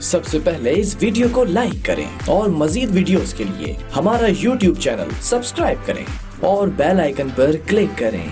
सबसे पहले इस वीडियो को लाइक करें और मजीद वीडियोस के लिए हमारा YouTube चैनल सब्सक्राइब करें और बेल आइकन पर क्लिक करें।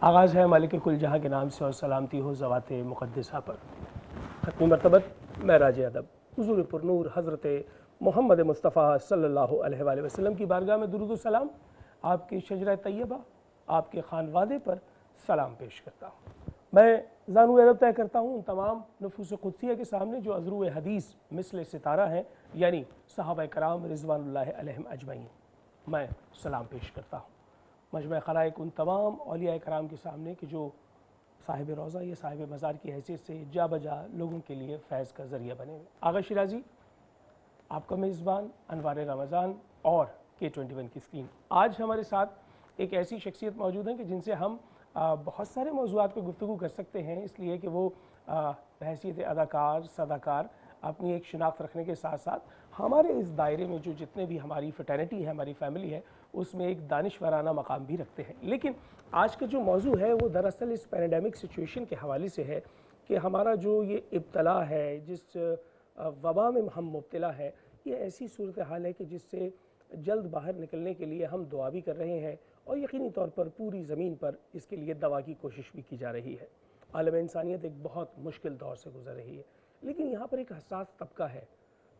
आगाज़ है मालिक कुल जहाँ के नाम से और सलामती हो ज़वात मुक़द्दसा पर। ख़त्मी मरतबत महराज अदब हुज़ूर पुरनूर हज़रत मोहम्मद मुस्तफ़ा सल्लल्लाहु अलैहि वसल्लम की बारगाह में दुरूद व सलाम, आपकी शजरा तैयबा, आपके खानवादे पर सलाम पेश करता हूँ। मैं ज़ानू अदब तय करता हूँ उन तमाम नफूस क़ुद्सिया के सामने जो अज़रू हदीस मिसल सितारा हैं, यानी सहाबा कराम रिज़वानुल्लाहि अलैहिम अजमईन। मैं सलाम पेश करता हूँ मजमा खलाइक उन तमाम औलिया कराम के सामने कि जो साहिब रोज़ा या साहिब मज़ार की हैसियत से जा बजा लोगों के लिए फैज़ का ज़रिया बने हुए। आगा शिराजी, आपका मेज़बान अनवार रमज़ान और K21 की स्क्रीन। आज हमारे साथ एक ऐसी शख्सियत मौजूद है कि जिनसे हम बहुत सारे मौज़ूआत पर गुफ्तगू कर सकते हैं, इसलिए कि वो बहैसियत अदाकार सदाकार अपनी एक शिनाख्त रखने के साथ साथ हमारे इस दायरे में जो जितने भी हमारी फ्रेटर्निटी है, हमारी फैमिली है, उसमें एक दानिशवराना मकाम भी रखते हैं। लेकिन आज का जो मौजू है वो दरअसल इस पैंडेमिक सिचुएशन के हवाले से है कि हमारा जो ये इब्तला है, जिस वबा में हम मुब्तला है, ये ऐसी सूरत हाल है कि जिससे जल्द बाहर निकलने के लिए हम दुआ भी कर रहे हैं और यकीनी तौर पर पूरी ज़मीन पर इसके लिए दवा की कोशिश भी की जा रही है। आलम इंसानियत एक बहुत मुश्किल दौर से गुज़र रही है, लेकिन यहाँ पर एक हसास तबका है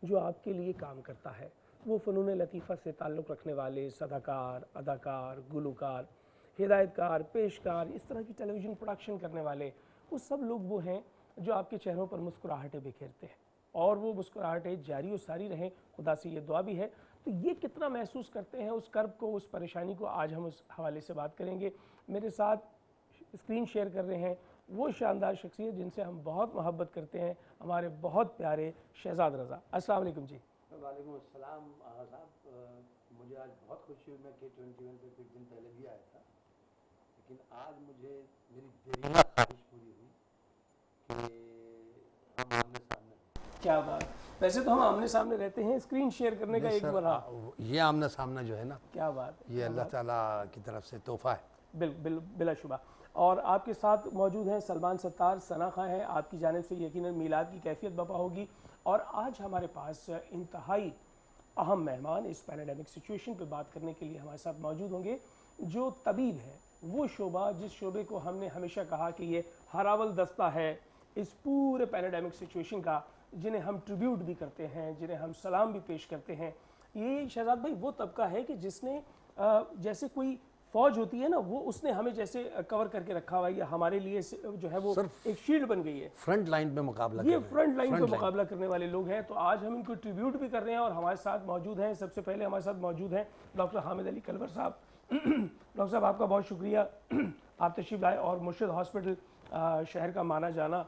जो आपके लिए काम करता है। वो फ़नून लतीफ़ा से ताल्लुक़ रखने वाले सदाकार, अदाकार, गुलकार, हिदायतकार, पेशकार, इस तरह की टेलीविज़न प्रोडक्शन करने वाले, वो सब लोग वो हैं जो आपके चेहरों पर मुस्कुराहटें बिखेरते हैं और वो मुस्कुराहटें जारी और सारी रहें, खुदा से ये दुआ भी है। तो ये कितना महसूस करते हैं उस कर्ब को, उस परेशानी को, आज हम उस हवाले से बात करेंगे। मेरे साथ स्क्रीन शेयर कर रहे हैं वो शानदार शख्सियत जिनसे हम बहुत मोहब्बत करते हैं, हमारे बहुत प्यारे शहजाद रज़ा। अस्सलाम वालेकुम जी। वालेकुम अस्सलाम आगा साहब, मुझे आज बहुत खुशी हुई। मैं K21 पे कुछ दिन पहले भी आया था, लेकिन आज मुझे मेरी देरीना ख्वाहिश पूरी हुई कि हम आमने सामने। क्या बात, वैसे तो हम आमने सामने रहते हैं, स्क्रीन शेयर करने का एक बड़ा ये आमना सामना जो है ना, क्या बात, ये अल्लाह ताला की तरफ से तोहफ़ा है। बिलाशुबा। और आपके साथ मौजूद हैं सलमान सत्तार, सना खां हैं, आपकी जानिब से यकीनन मीलाद की कैफियत बपा होगी। और आज हमारे पास इंतहाई अहम मेहमान इस पैंडेमिक सिचुएशन पे बात करने के लिए हमारे साथ मौजूद होंगे, जो तबीब है, वो शोबा जिस शोबे को हमने हमेशा कहा कि ये हरावल दस्ता है इस पूरे पैंडेमिक सिचुएशन का, जिन्हें हम ट्रिब्यूट भी करते हैं, जिन्हें हम सलाम भी पेश करते हैं। ये शहजाद भाई वो तबका है कि जिसने जैसे कोई फौज होती है ना, वो उसने हमें जैसे कवर करके रखा हुआ है, या हमारे लिए जो है वो एक शील्ड बन गई है। फ्रंट लाइन पे मुकाबला, ये फ्रंट लाइन पे मुकाबला करने वाले लोग हैं। तो आज हम इनको ट्रिब्यूट भी कर रहे हैं और हमारे साथ मौजूद हैं, सबसे पहले हमारे साथ मौजूद हैं डॉक्टर हामिद अली कलवर साहब। डॉक्टर साहब, आपका बहुत शुक्रिया, आप तशरीफ लाए और मुर्शिद हॉस्पिटल शहर का माना जाना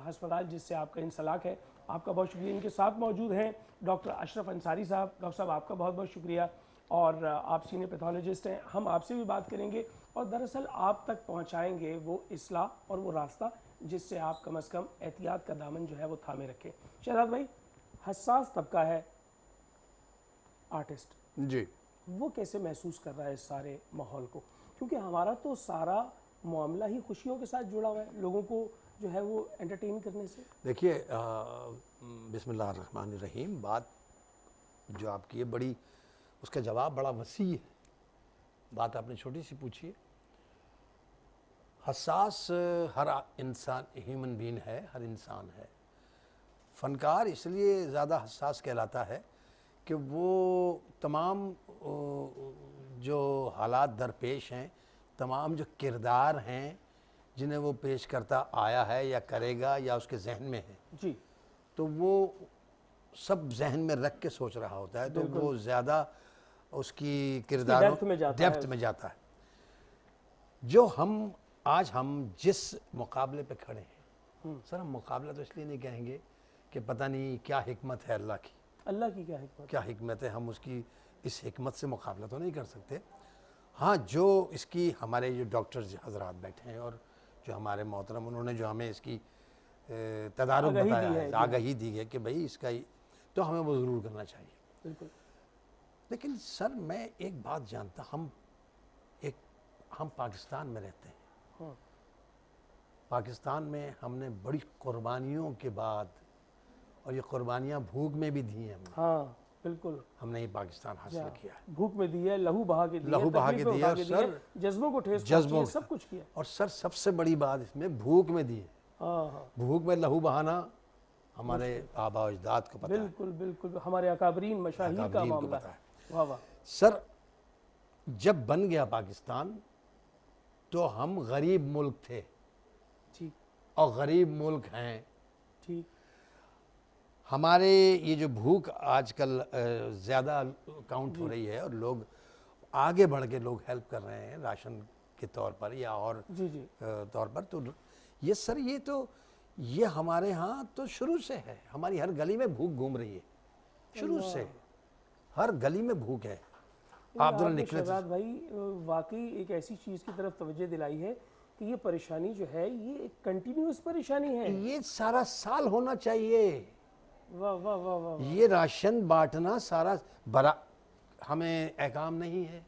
हस्पताल जिससे आपका इंसलाक है, आपका बहुत शुक्रिया। इनके साथ मौजूद हैं डॉक्टर अशरफ अंसारी साहब। डॉक्टर साहब, आपका बहुत बहुत शुक्रिया, और आप सीनियर पैथोलॉजिस्ट हैं। हम आपसे भी बात करेंगे और दरअसल आप तक पहुंचाएंगे वो इस्लाह और वो रास्ता जिससे आप कम से कम एहतियात का दामन जो है वो थामे रखें। शहजाद भाई, हसास तबका है आर्टिस्ट जी, वो कैसे महसूस कर रहा है इस सारे माहौल को? क्योंकि हमारा तो सारा मामला ही खुशियों के साथ जुड़ा हुआ है, लोगों को जो है वो एंटरटेन करने से। देखिए, बिस्मिल्लाहिर्रहमानिर्रहीम, बात जो आपकी है बड़ी, उसका जवाब बड़ा वसी है। बात आपने छोटी सी पूछी है। हसास हर इंसान, ह्यूमन बीइंग है, हर इंसान है। फ़नकार इसलिए ज़्यादा हसास कहलाता है कि वो तमाम जो हालात दरपेश हैं, तमाम जो किरदार हैं जिन्हें वो पेश करता आया है या करेगा या उसके जहन में है जी, तो वो सब जहन में रख के सोच रहा होता है, तो वो ज़्यादा उसकी किरदारों डेप्थ में जाता है। जो हम आज जिस मुकाबले पे खड़े हैं, سر ہم مقابلہ تو اس لیے نہیں کہیں گے کہ پتہ نہیں کیا حکمت ہے اللہ کی، اللہ کی کیا حکمت؟ کیا حکمت ہے، ہم اس کی اس حکمت سے مقابلہ تو نہیں کر سکتے. ہاں جو اس کی ہمارے جو ڈاکٹرز حضرات بیٹھے ہیں اور جو ہمارے محترم انہوں نے جو ہمیں اس کی تدارک بتایا ہے، آگہی دی ہے کہ بھئی اس کا تو ہمیں وہ ضرور کرنا چاہیے. بالکل. لیکن سر میں ایک بات جانتا، ہم پاکستان میں رہتے ہیں. پاکستان میں ہم نے بڑی قربانیوں کے بعد، اور یہ قربانیاں بھوک میں بھی دی ہیں ہم نے. ہاں بالکل. ہم نے یہ پاکستان حاصل کیا ہے. بھوک میں دی ہے، لہو بہا کے دی ہے، لہو بہا کے تکلیفیں دی اٹھا ہے، کے اور دی ہے، سر جذبوں کو ٹھیس جذبوں پہنچی ہے، سب کچھ کیا. اور سر سب سے بڑی بات اس میں بھوک میں دی ہے. ہاں بھوک میں لہو بہانا ہمارے آبا و اجداد کو پتہ ہے. بالکل بالکل. ہمارے اکابرین مشاہیر کا اکابرین کو معاملہ پتہ ہے. واہ واہ. سر جب بن گیا پاکستان تو ہم غریب ملک تھے ٹھیک اور غریب ملک ہیں. ٹھیک. ہمارے یہ جو بھوک آج کل زیادہ کاؤنٹ ہو رہی ہے اور لوگ آگے بڑھ کے لوگ ہیلپ کر رہے ہیں راشن کے طور پر یا اور جی جی طور پر، تو یہ سر یہ ہمارے ہاں تو شروع سے ہے. ہماری ہر گلی میں بھوک گھوم رہی ہے شروع سے، ہر گلی میں بھوک ہے. آپ ذرا نکلے. شہزاد بھائی واقعی ایک ایسی چیز کی طرف توجہ دلائی ہے کہ یہ پریشانی جو ہے یہ ایک کنٹینیوس پریشانی ہے. یہ سارا سال ہونا چاہیے. واہ واہ واہ واہ. یہ راشن بانٹنا سارا برا ہمیں احکام نہیں ہے.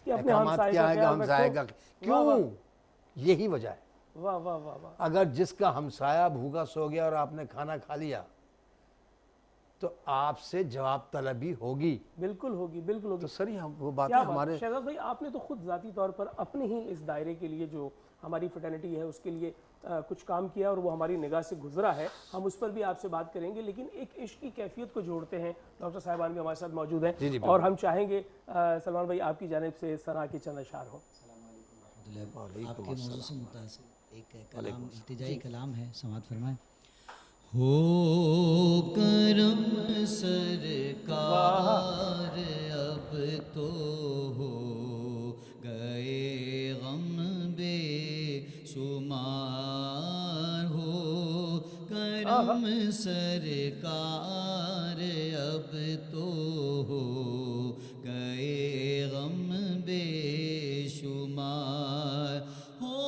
کہ اپنے احکامات ہمسائے کیا کا ہے کہ خیال ہمسائے رکھو. کا کیوں، یہی وجہ ہے. واہ واہ واہ واہ. اگر جس کا ہمسایہ بھوکا سو گیا اور آپ نے کھانا کھا لیا تو آپ سے جواب طلبی ہوگی. بالکل ہوگی بالکل ہوگی. تو سر یہ وہ بات کیا ہے ہمارے. شہزاد بھائی آپ نے تو خود ذاتی طور پر اپنے ہی اس دائرے کے لیے جو ہماری فٹرنیٹی ہے اس کے لیے کچھ کام کیا اور وہ ہماری نگاہ سے گزرا ہے. ہم اس پر بھی آپ سے بات کریں گے، لیکن ایک عشق کی کیفیت کو جوڑتے ہیں. ڈاکٹر صاحبان بھی ہمارے ساتھ موجود ہیں اور ہم چاہیں گے سلمان بھائی آپ کی جانب سے ثنا کے چند اشعار ہوں. آپ کے موضوع سے متاثر ایک کلام، التجائی کلام ہے، سماعت فرمائیں. ہو کرم سرکار اب تو ہو گئے غم بے شمار. ہو کرم سرکار اب تو ہو گئے غم بے شمار. ہو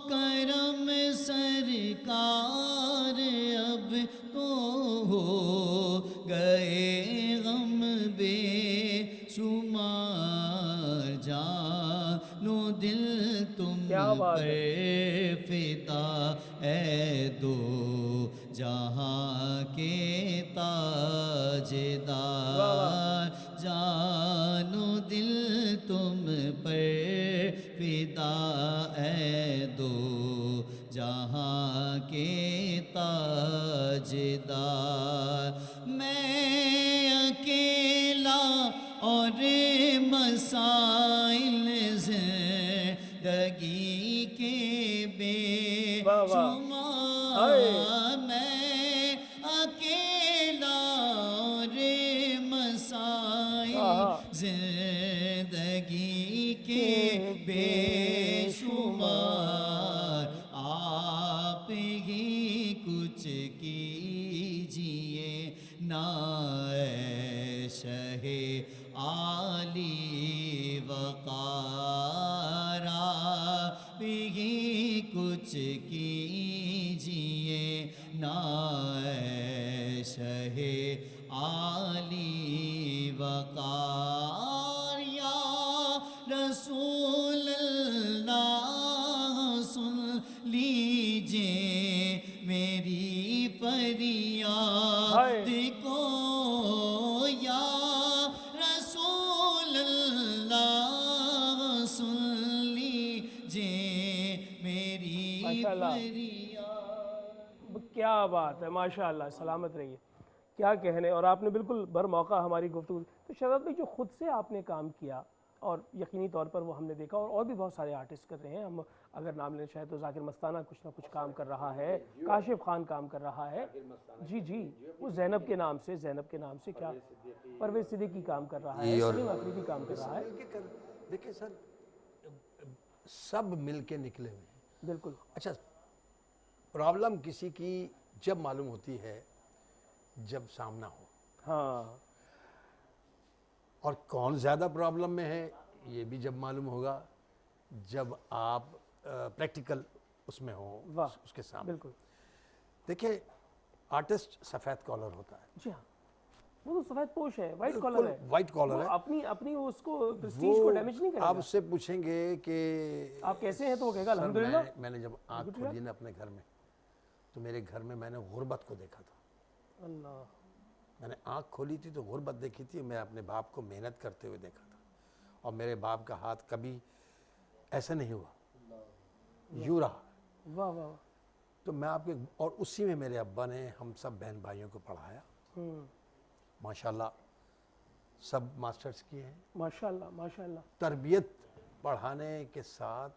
کرم سرکار اب تو ہو گئے غم بے شمار. جان و دل تم پر فدا اے دو جہاں کے تاجدار. جان و دل تم پر فدا اے دو جہاں کے تاجدار. میں اکیلا اور مسائل زندگی کے بے شمار. میں اکیلا اور مسائل زندگی کے بے شمار. آپ ہی کچھ کیجئے نا اے شہ عالی وقار. آپ ہی کچھ کیجئے نا اے شہ عالی وقار. یا رسول اللہ سن لیجئے میری فریاد کو. یا رسول اللہ سن لیجئے میری فریاد. کیا بات ہے، ماشاءاللہ، سلامت رہیے. کیا کہنے. اور آپ نے بالکل بر موقع ہماری گفتگو. تو شہزاد بھائی جو خود سے آپ نے کام کیا اور یقینی طور پر وہ ہم نے دیکھا اور بھی بہت سارے آرٹسٹ کر رہے ہیں، ہم اگر نام لینا چاہیں تو ذاکر مستانہ کچھ نہ کچھ کام کر رہا ہے، کاشف خان کام کر رہا ہے. جی جی وہ زینب کے نام سے کیا پرویز صدیقی کام کر رہا ہے، سلیم افریدی کام کر رہا ہے. دیکھیں سر سب مل کے نکلے ہوئے ہیں. بالکل. اچھا پرابلم کسی کی جب معلوم ہوتی ہے جب سامنا ہو، ہاں اور کون زیادہ پرابلم میں ہے یہ بھی جب معلوم ہوگا جب آپ پریکٹیکل اس میں ہوں، واہ اس کے سامنے. بالکل. دیکھیں آرٹسٹ سفید کالر ہوتا ہے، جی ہاں وہ تو سفید پوش ہے، وائٹ کالر ہے، وائٹ کالر وہ ہے. اپنی اس کو پریسٹیج کو ڈیمیج نہیں کرے آپ گا. اس سے پوچھیں گے کہ آپ کیسے ہیں تو وہ کہے گا سر الحمدللہ. میں نے جب آنکھ کھولی نا اپنے گھر میں تو میرے گھر میں نے غربت کو دیکھا تھا. اللہ میں نے آنکھ کھولی تھی تو غربت دیکھی تھی. میں اپنے باپ کو محنت کرتے ہوئے دیکھا تھا اور میرے باپ کا ہاتھ کبھی ایسا نہیں ہوا، یوں رہا. واہ واہ. تو میں آپ کے اور اسی میں میرے ابا نے ہم سب بہن بھائیوں کو پڑھایا. ماشاءاللہ سب ماسٹرز کیے ہیں. ماشاءاللہ ماشاءاللہ. تربیت پڑھانے کے ساتھ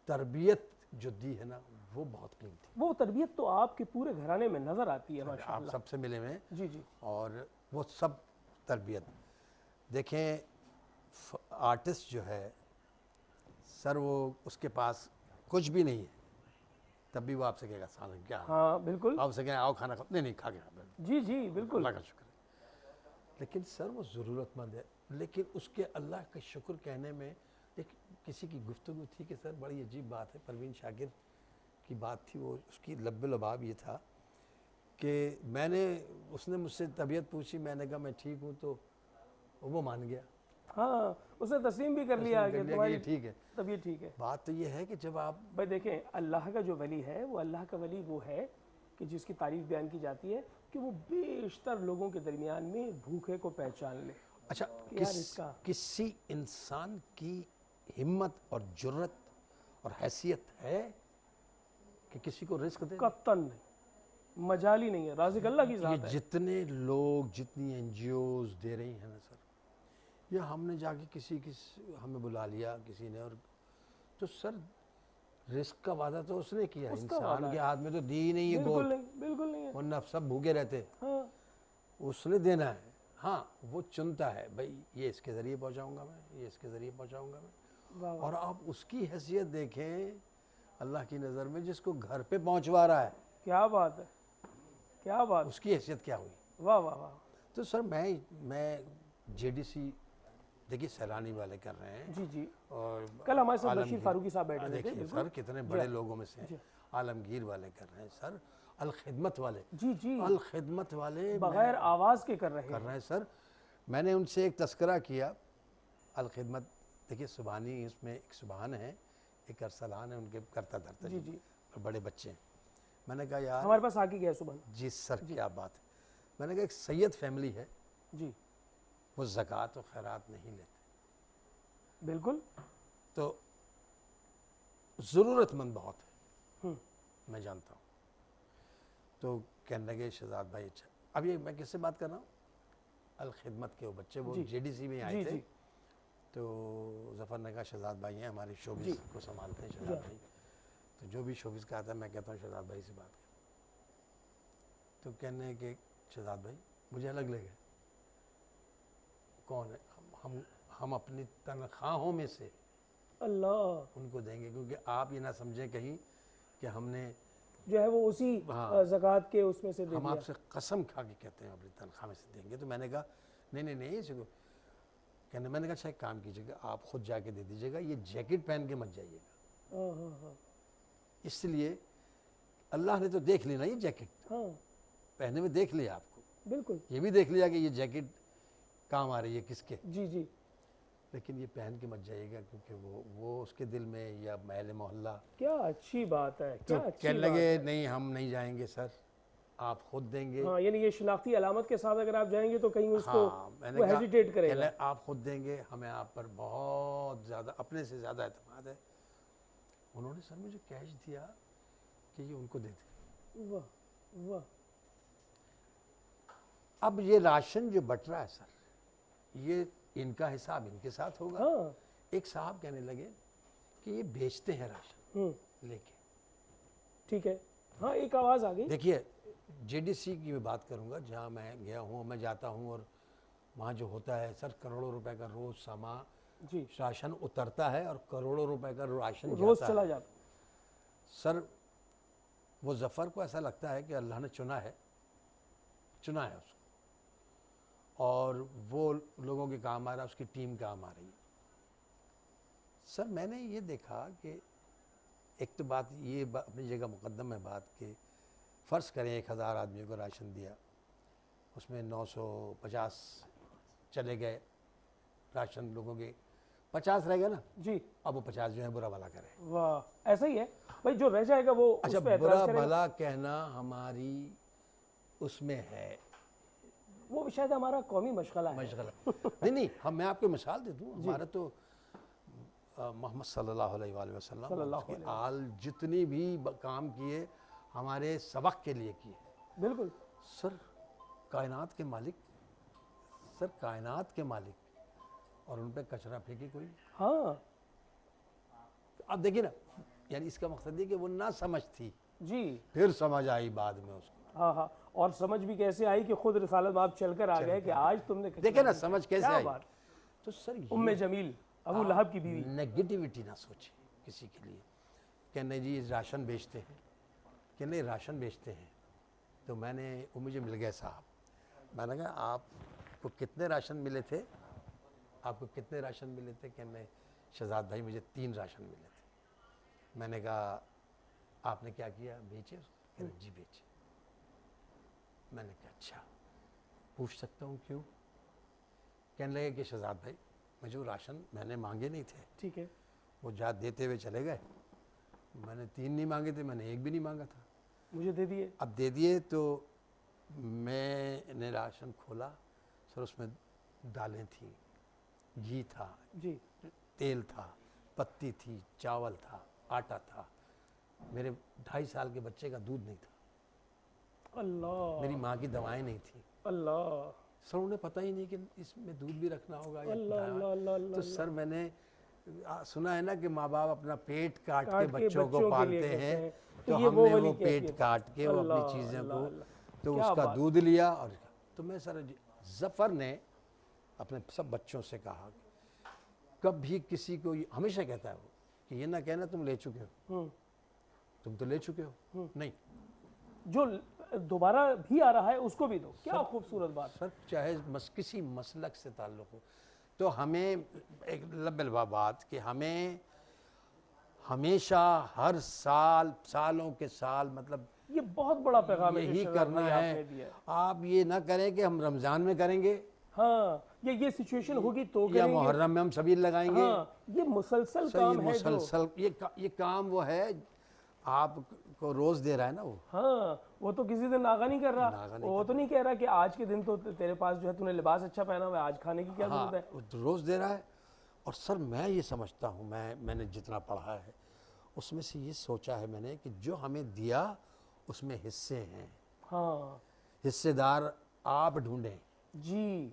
تربیت جو دی ہے نا وہ بہت قیمتی. وہ تربیت تو آپ کے پورے گھرانے میں نظر آتی ہے آپ ماشاءاللہ. سب سے ملے ہوئے. جی جی. اور وہ سب تربیت دیکھیں. آرٹسٹ جو ہے سر وہ اس کے پاس کچھ بھی نہیں ہے تب بھی وہ آپ سے کہے گا سالن کیا ہے؟ ہاں بالکل. آپ سے کہیں آؤ کھانا کھاؤ، نہیں کھا کے جی جی بالکل. اللہ کا شکر ہے. لیکن سر وہ ضرورت مند ہے. لیکن اس کے اللہ کا شکر کہنے میں ایک کسی کی گفتگو تھی کہ سر بڑی عجیب بات ہے، پروین شاکر کی بات تھی، وہ اس کی لب لباب یہ تھا کہ اس نے مجھ سے طبیعت پوچھی، میں نے کہا میں ٹھیک ہوں تو وہ مان گیا. ہاں اس نے تسلیم بھی کر لیا کہ تمہاری ٹھیک ہے. طبیعت ٹھیک ہے. بات تو یہ ہے کہ جب آپ بھائی دیکھیں اللہ کا جو ولی ہے وہ اللہ کا ولی وہ ہے کہ جس کی تعریف بیان کی جاتی ہے کہ وہ بیشتر لوگوں کے درمیان میں بھوکے کو پہچان لے. اچھا کسی انسان کی ہمت اور جرت اور حیثیت ہے کہ کسی کو رزق دے؟ قطعاً نہیں، مجال ہی نہیں ہے. رازق اللہ کی ذات ہے. جتنے لوگ جتنی این جی اوز دے رہی ہیں نا سر، یا ہم نے جا کے ہمیں بلا لیا کسی نے، اور تو سر رزق کا وعدہ تو اس نے کیا، انسان کے ہاتھ میں تو دی نہیں ہے گوٹ، بالکل نہیں ہے. ورنہ سب بھوکے رہتے. ہاں اس نے دینا ہے. ہاں وہ چنتا ہے بھائی یہ اس کے ذریعے پہنچاؤں گا میں، یہ اس کے ذریعے پہنچاؤں گا میں. اور آپ اس کی حیثیت دیکھیں اللہ کی نظر میں جس کو گھر پہ پہنچوا رہا ہے. کیا بات ہے، کیا بات. اس کی حیثیت کیا ہوئی. واہ واہ واہ. تو سر میں جے ڈی سی دیکھیے سیلانی والے کر رہے ہیں. جی جی. اور کل ہمارے ساتھ بشیر فاروقی صاحب بیٹھے تھے. دیکھیے سر کتنے بڑے لوگوں میں سے ہیں. عالمگیر والے کر رہے ہیں سر. الخدمت والے، جی جی، الخدمت والے بغیر آواز کے کر رہے ہیں سر. میں نے ان سے ایک تذکرہ کیا. الخدمت دیکھیے سبحانی، اس میں ایک سبحان ہے ایک ارسلان ہے، ان کے کرتا دھرتا. جی جی. بڑے بچے ہیں. میں نے کہا یار ہمارے پاس آ کے گیا سبحان. جی سر کیا بات ہے. میں نے کہا ایک سید فیملی ہے جی، وہ زکوٰۃ و خیرات نہیں لیتے. بالکل. تو ضرورت مند بہت ہے، میں جانتا ہوں. تو کہنے لگے شہزاد بھائی اچھا اب یہ میں کس سے بات کر رہا ہوں؟ الخدمت کے وہ بچے، وہ جے ڈی سی میں آئے تھے. تو ظفر نے کہا شہزاد بھائی ہیں ہماری شوبز کو سنبھالتے ہیں شہزاد بھائی. تو جو بھی شوبز کا آتا ہے میں کہتا ہوں شہزاد بھائی سے بات کریں. تو کہنے کہ شہزاد بھائی مجھے الگ لگے. کون ہے؟ ہم اپنی تنخواہوں میں سے اللہ ان کو دیں گے، کیونکہ آپ یہ نہ سمجھیں کہیں کہ ہم نے جو ہے وہ اسی زکوٰۃ کے اس میں سے دے دیا. ہم آپ سے قسم کھا کے کہتے ہیں اپنی تنخواہ میں سے دیں گے. تو میں نے کہا نہیں اس کو کہنے، میں نے کہا اچھا ایک کام کیجیے گا آپ خود جا کے دے دیجیے گا، یہ جیکٹ پہن کے مت جائیے گا. اس لیے اللہ نے تو دیکھ لینا، یہ جیکٹ پہنے میں دیکھ لیا آپ کو، بالکل یہ بھی دیکھ لیا کہ یہ جیکٹ کام آ رہی ہے کس کے. جی جی. لیکن یہ پہن کے مت جائیے گا کیونکہ وہ اس کے دل میں یا محل محلہ. کیا اچھی بات ہے. تو کہنے لگے نہیں ہم نہیں جائیں گے سر، آپ خود دیں گے. ہاں یعنی یہ شناختی علامت کے ساتھ اگر آپ جائیں گے تو کہیں اس کو وہ ہیزیٹیٹ کرے گا. آپ خود دیں گے، ہمیں آپ پر بہت زیادہ اپنے سے زیادہ اعتماد ہے. انہوں نے سر مجھے کیش دیا کہ یہ ان کو دے دیں. واہ واہ. اب یہ راشن جو بٹ رہا ہے سر یہ ان کا حساب ان کے ساتھ ہوگا. ایک صاحب کہنے لگے کہ یہ بیچتے ہیں راشن لے کے. ٹھیک ہے. ہاں ایک آواز آ گئی. دیکھیے جے ڈی سی کی میں بات کروں گا جہاں میں گیا ہوں، میں جاتا ہوں اور وہاں جو ہوتا ہے سر کروڑوں روپے کا روز سامان راشن اترتا ہے اور کروڑوں روپے کا راشن روز چلا جاتا. سر وہ ظفر کو ایسا لگتا ہے کہ اللہ نے چنا ہے اس کو، اور وہ لوگوں کے کام آ رہا ہے، اس کی ٹیم کام آ رہی ہے۔ سر میں نے یہ دیکھا کہ ایک تو بات یہ اپنی جگہ مقدم ہے بات کہ فرض کریں 1000 آدمیوں کو راشن دیا، اس میں 950 چلے گئے راشن لوگوں کے، 50 رہ گئے نا جی اب وہ 50 جو ہیں برا بھلا کریں۔ واہ، ایسا ہی ہے بھائی، جو رہ جائے گا وہ اس اچھا پہ اعتراض برا کرے گا۔ بھلا کہنا ہماری اس میں ہے وہ شاید ہمارا قومی مشغلہ ہے۔ مشغلہ نہیں میں آپ کو مثال دے دوں، ہمارا تو محمد صلی اللہ علیہ وآلہ وسلم اس کے آل جتنی بھی کام کیے ہمارے سبق کے لیے کیے۔ بالکل سر کائنات کے مالک اور ان پہ کچرا پھینکے کوئی۔ ہاں اب دیکھیں نا، یعنی اس کا مقصد یہ کہ وہ نہ سمجھ تھی، جی، پھر سمجھ آئی بعد میں اس کو۔ ہاں ہاں، اور سمجھ بھی کیسے آئی کہ خود رسالت باب چل کر آ گئے کہ آج تم نے دیکھیں نا سمجھ کیسے آئی۔ بات، تو سر ام جمیل ابو لہب کی بیوی۔ نیگیٹیوٹی نہ سوچیں کسی کے لیے کہ نہیں جی راشن بیچتے ہیں، کہ نہیں راشن بیچتے ہیں۔ تو مجھے مل گئے صاحب، میں نے کہا آپ کو کتنے راشن ملے تھے؟ کہ نہیں شہزاد بھائی مجھے 3 راشن ملے تھے۔ میں نے کہا آپ نے کیا کیا، بیچے؟ کہ جی بیچے۔ میں نے کہا اچھا پوچھ سکتا ہوں کیوں؟ کہنے لگے کہ شہزاد بھائی مجھے وہ راشن میں نے مانگے نہیں تھے، ٹھیک ہے، وہ جات دیتے ہوئے چلے گئے، میں نے 3 نہیں مانگے تھے، میں نے 1 بھی نہیں مانگا تھا، مجھے دے دیے۔ اب دے دیے۔ تو میں نے راشن کھولا، سر اس میں دالیں تھیں، گھی تھا، جی، تیل تھا، پتی تھی، چاول تھا، آٹا تھا، میرے 2.5 سال کے بچے کا دودھ نہیں تھا، اللہ، میری ماں کی دوائیں نہیں تھیں۔ اللہ سر انہیں پتہ ہی نہیں کہ اس میں دودھ بھی رکھنا ہوگا یا اللہ اللہ اللہ اللہ۔ تو سر میں نے سنا ہے نا کہ ماں باپ اپنا پیٹ کاٹ کے کے بچوں کو بچوں کے لیے پالتے کہتے ہیں، ہیں، تو یہ ہم وہ نے والی وہ پیٹ کیفیت۔ کاٹ کے وہ اپنی اللہ، چیزیں اللہ، کو اللہ، تو کیا اس کا بات۔ دودھ لیا۔ اور تو میں سر ظفر نے اپنے سب بچوں سے کہا کبھی کسی کو ہمیشہ کہتا ہے وہ کہ یہ نہ کہنا تم لے چکے ہو، تم تو لے چکے ہو، نہیں جو دوبارہ بھی آ رہا ہے اس کو بھی دو۔ کیا خوبصورت بات۔ سر چاہے کسی مسلک سے تعلق ہو، تو ہمیں ایک لبل بات کہ ہمیں ہمیشہ ہر سال سالوں کے سال مطلب یہ بہت بڑا پیغام ہے جو یہی شہزاد کرنا بھائی آپ ہے۔ نے دیا ہے۔ آپ یہ نہ کریں کہ ہم رمضان میں کریں گے ہاں، یہ سچویشن ہوگی تو یا کریں گے۔ محرم میں ہم سبیل لگائیں گے۔ ہاں، یہ مسلسل سر کام یہ ہے جو، مسلسل یہ کام وہ ہے آپ کو روز دے رہا ہے نا وہ۔ ہاں وہ تو کسی دن ناغہ نہیں کر رہا، وہ تو نہیں کہہ رہا کہ آج کے دن تو تیرے پاس جو ہے تو نے لباس اچھا پہنا ہوا ہے، آج کھانے کی کیا ضرورت ہے۔ وہ روز دے رہا ہے۔ اور سر میں یہ سمجھتا ہوں، میں نے جتنا پڑھا ہے اس میں سے یہ سوچا ہے میں نے کہ جو ہمیں دیا اس میں حصے ہیں، ہاں حصے دار آپ ڈھونڈیں۔ جی،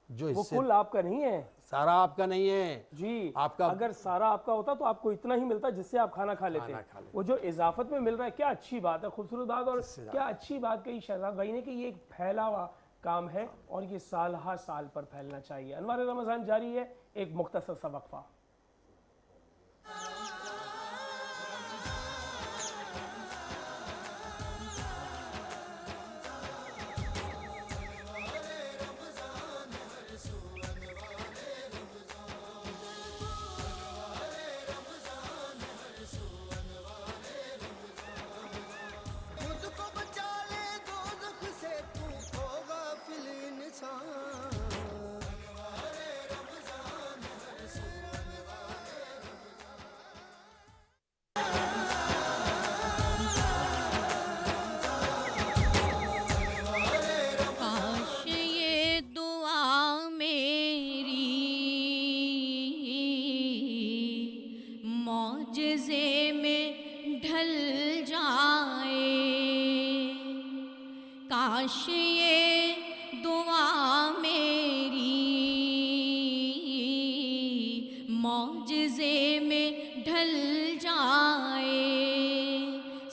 جو وہ حصے کل آپ کا نہیں ہے سارا آپ کا نہیں ہے، جی، آپ کا اگر سارا آپ کا ہوتا تو آپ کو اتنا ہی ملتا جس سے آپ کھانا کھا لیتے ہیں۔ وہ جو اضافت میں مل رہا ہے، کیا اچھی بات ہے، خوبصورت بات، اور کیا اچھی بات کہی شہزاد بھائی نے کہ یہ ایک پھیلا ہوا کام ہے اور یہ سال ہر سال پر پھیلنا چاہیے۔ انوار رمضان جاری ہے، ایک مختصر سا وقفہ۔ کاش یہ دعا میری معجزے میں ڈھل جائے، کاش یہ دعا میری معجزے میں ڈھل جائے،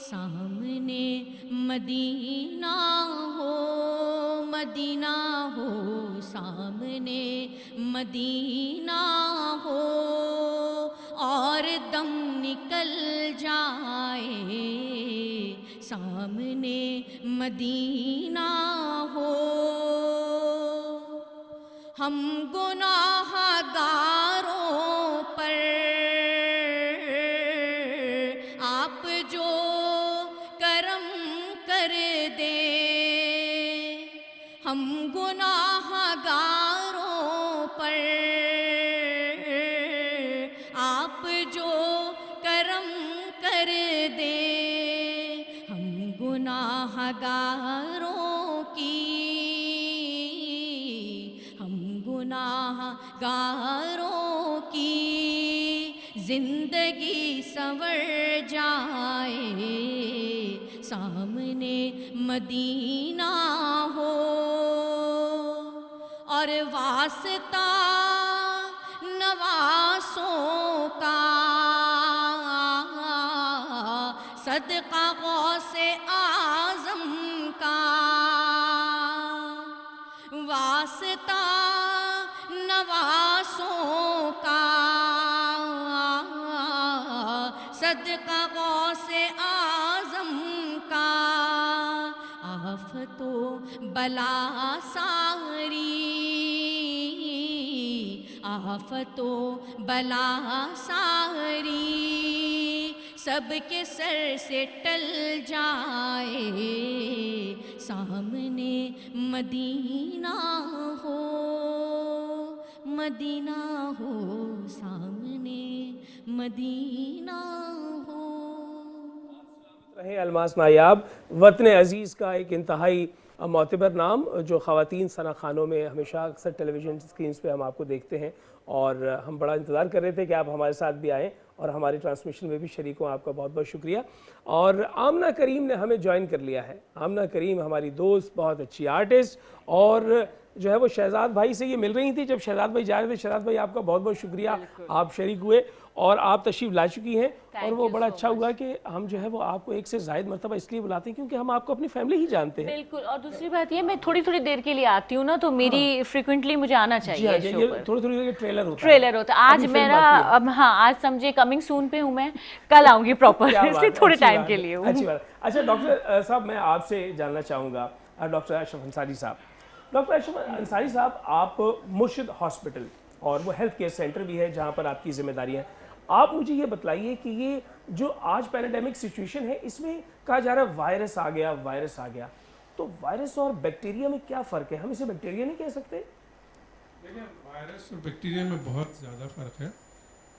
سامنے مدینہ ہو، مدینہ ہو، سامنے مدینہ ہو، اور دم نکل جائے، सामने मदीना हो। हम गुनाहगारों पर आप जो करम कर दे, हम गुनाहगारों पर आप जो करम कर दे, हम गुनाहगारों की, हम गुनाहगारों की जिंदगी संवर जाए, सामने मदीना हो। और वास्ता नवासों का, सदका गौसे आज़म का, वास्ता नवासों का, सदका गौसे आज़म का। आफतो बला सारी, आफतो बला सारी सबके सर से टल जाए, सामने मदीना हो, मदीना हो, सामने मदीना हो। रहे अलमास नायाब, वतन अज़ीज़ का एक इंतहाई मोतबर नाम जो ख़वातीन सना खानों में हमेशा अक्सर टेलीविज़न स्क्रीन्स पे हम आपको देखते हैं, और हम बड़ा इंतज़ार कर रहे थे कि आप हमारे साथ भी आएँ और हमारे ट्रांसमिशन में भी शरीक हों। आपका बहुत बहुत शुक्रिया। और आमना करीम ने हमें ज्वाइन कर लिया है। आमना करीम हमारी दोस्त, बहुत अच्छी आर्टिस्ट, और जो है वो शहजाद भाई से ये मिल रही थी जब शहजाद भाई जा रहे थे। शहजाद भाई आपका बहुत बहुत शुक्रिया, आप शरीक हुए और आप तशरीफ़ ला चुकी हैं, और वो बड़ा अच्छा हुआ कि हम जो है वो आपको एक से ज़ायद मरतबा इसलिए बुलाते हैं क्योंकि हम आपको अपनी फैमिली ही जानते हैं। बिल्कुल। और दूसरी बात ये, मैं थोड़ी थोड़ी देर के लिए आती हूँ ना, तो मेरी फ्रिक्वेंटली मुझे आना चाहिए। ये थोड़ी थोड़ी देर ट्रेलर होता है। ट्रेलर होता है आज मेरा, अब हाँ आज समझे कमिंग सून पे हूँ मैं, कल आऊँगी प्रॉपर, इसलिए थोड़े टाइम के लिए हूँ। अच्छी बात। अच्छा डॉक्टर साहब, मैं आपसे जानना चाहूँगा, डॉक्टर अशरफ अंसारी साहब। डॉक्टर अशरफ अंसारी साहब, आप मुर्शिद हॉस्पिटल और वो हेल्थ केयर सेंटर भी है जहाँ पर आपकी जिम्मेदारी है। आप मुझे ये बतलाइए कि ये जो आज पैराडेमिक सिचुएशन है, इसमें कहा जा रहा है वायरस आ गया, वायरस आ गया, तो वायरस और बैक्टीरिया में क्या फ़र्क है? हम इसे बैक्टीरिया नहीं कह सकते? देखिए, वायरस और बैक्टीरिया में बहुत ज़्यादा फ़र्क है।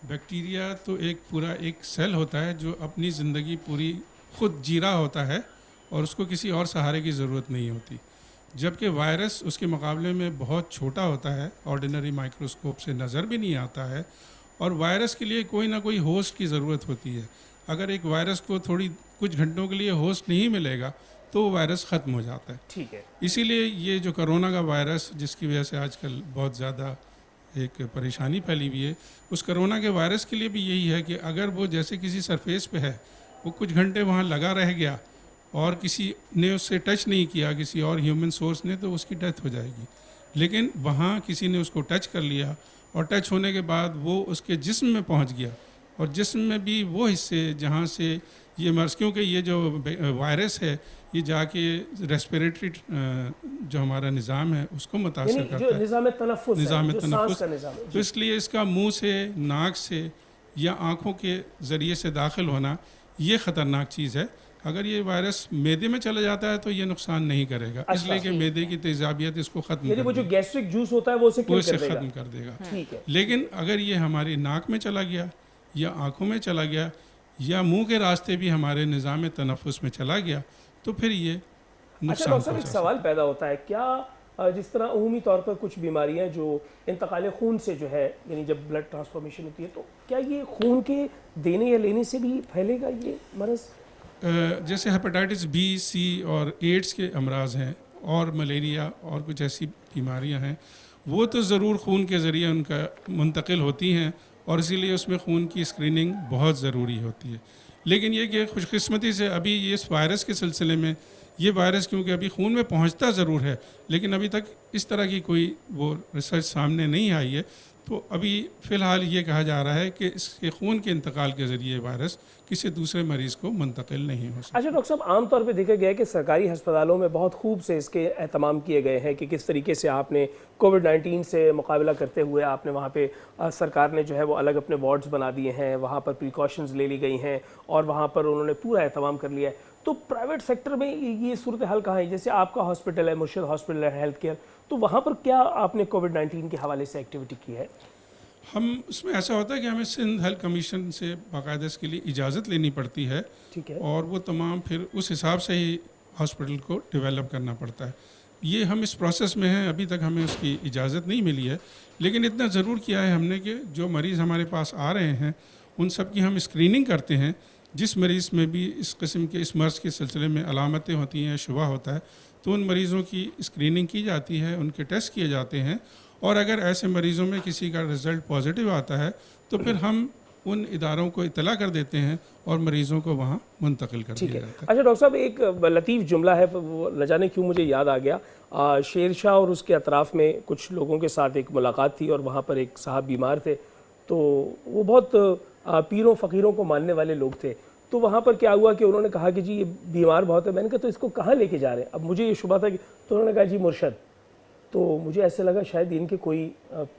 बैक्टीरिया तो एक पूरा एक सेल होता है जो अपनी ज़िंदगी पूरी खुद जी रहा होता है और उसको किसी और सहारे की ज़रूरत नहीं होती, जबकि वायरस उसके मुकाबले में बहुत छोटा होता है, ऑर्डिनरी माइक्रोस्कोप से नज़र भी नहीं आता है, और वायरस के लिए कोई ना कोई होस्ट की ज़रूरत होती है। अगर एक वायरस को कुछ घंटों के लिए होस्ट नहीं मिलेगा तो वो वायरस ख़त्म हो जाता है। ठीक है। इसीलिए ये जो कोरोना का वायरस, जिसकी वजह से आजकल बहुत ज़्यादा एक परेशानी फैली हुई है, उस कोरोना के वायरस के लिए भी यही है कि अगर वो जैसे किसी सरफेस पे है, वो कुछ घंटे वहाँ लगा रह गया और किसी ने उससे टच नहीं किया, किसी और ह्यूमन सोर्स ने, तो उसकी डेथ हो जाएगी। लेकिन वहाँ किसी ने उसको टच कर लिया और टच होने के बाद वो उसके जिस्म में पहुँच गया, और जिस्म में भी वो हिस्से जहाँ से ये मर्स, क्योंकि ये जो वायरस है ये जाके रेस्पिरेटरी जो हमारा निज़ाम है उसको मुतासर करता है, निज़ाम तनफ़ुस, तो इसलिए इसका मुंह से, नाक से या आँखों के ज़रिए से दाखिल होना ये ख़तरनाक चीज़ है। अगर ये वायरस मैदे में चला जाता है तो ये नुकसान नहीं करेगा, इसलिए कि मैदे की तेज़ाबियत इसको ख़त्म कर देगा, वो जो गैस्ट्रिक जूस होता है वो उसे ख़त्म कर देगा। ठीक है। लेकिन अगर ये हमारी नाक में चला गया या आँखों में चला गया या मुंह के रास्ते भी हमारे निज़ाम तनफ़ुस में चला गया तो फिर ये नुकसान। अच्छा डॉक्टर साहब, एक सवाल पैदा होता है, क्या जिस तरह अमूमी तौर पर कुछ बीमारियां जो इंतकाल खून से जो है, यानी जब ब्लड ट्रांसफॉर्मेशन होती है, तो क्या ये खून के देने या लेने से भी फैलेगा ये मरज़? जैसे हेपेटाइटिस बी, सी और एड्स के अमराज हैं और मलेरिया और कुछ ऐसी बीमारियां हैं, वो तो ज़रूर खून के ज़रिए उनका मुंतकिल होती हैं और इसीलिए उसमें खून की स्क्रीनिंग बहुत ज़रूरी होती है। लेकिन ये कि खुशकिस्मती से अभी इस वायरस के सिलसिले में, ये वायरस क्योंकि अभी खून में पहुंचता ज़रूर है लेकिन अभी तक इस तरह की कोई वो रिसर्च सामने नहीं आई है, تو ابھی فی الحال یہ کہا جا رہا ہے کہ اس کے خون کے انتقال کے ذریعے وائرس کسی دوسرے مریض کو منتقل نہیں ہو سکتا. اچھا ڈاکٹر صاحب، عام طور پہ دیکھا گیا ہے کہ سرکاری ہسپتالوں میں بہت خوب سے اس کے اہتمام کیے گئے ہیں کہ کس طریقے سے آپ نے کووڈ-19 سے مقابلہ کرتے ہوئے آپ نے وہاں پہ سرکار نے جو ہے وہ الگ اپنے وارڈز بنا دیے ہیں، وہاں پر پریکاشنز لے لی گئی ہیں اور وہاں پر انہوں نے پورا اہتمام کر لیا ہے. تو پرائیویٹ سیکٹر میں یہ صورتحال کہاں ہے؟ جیسے آپ کا ہاسپٹل ہے، مرشد ہاسپٹل ہے ہیلتھ کیئر، تو وہاں پر کیا آپ نے کووڈ-19 کے حوالے سے ایکٹیویٹی کی ہے؟ ہم اس میں ایسا ہوتا ہے کہ ہمیں سندھ ہیلتھ کمیشن سے باقاعدہ اس کے لیے اجازت لینی پڑتی ہے، ٹھیک ہے، اور وہ تمام پھر اس حساب سے ہی ہاسپٹل کو ڈیولپ کرنا پڑتا ہے. یہ ہم اس پروسیس میں ہیں، ابھی تک ہمیں اس کی اجازت نہیں ملی ہے، لیکن اتنا ضرور کیا ہے ہم نے کہ جو مریض ہمارے پاس آ رہے ہیں ان سب کی ہم اسکریننگ کرتے ہیں. جس مریض میں بھی اس قسم کے اس مرض کے سلسلے میں علامتیں ہوتی ہیں، شبہ ہوتا ہے، تو ان مریضوں کی اسکریننگ کی جاتی ہے، ان کے ٹیسٹ کیے جاتے ہیں، اور اگر ایسے مریضوں میں کسی کا رزلٹ پازیٹیو آتا ہے تو پھر ہم ان اداروں کو اطلاع کر دیتے ہیں اور مریضوں کو وہاں منتقل کر دیا جاتا ہے. اچھا ڈاکٹر صاحب، ایک لطیف جملہ ہے، وہ نہ جانے کیوں مجھے یاد آ گیا. شیر شاہ اور اس کے اطراف میں کچھ لوگوں کے ساتھ ایک ملاقات تھی اور وہاں پر ایک صاحب بیمار تھے، تو وہ بہت پیروں فقیروں کو ماننے والے لوگ تھے. تو وہاں پر کیا ہوا کہ انہوں نے کہا کہ جی یہ بیمار بہت ہے. میں نے کہا تو اس کو کہاں لے کے جا رہے ہیں؟ اب مجھے یہ شبہ تھا کہ تو انہوں نے کہا جی مرشد. تو مجھے ایسے لگا شاید ان کے کوئی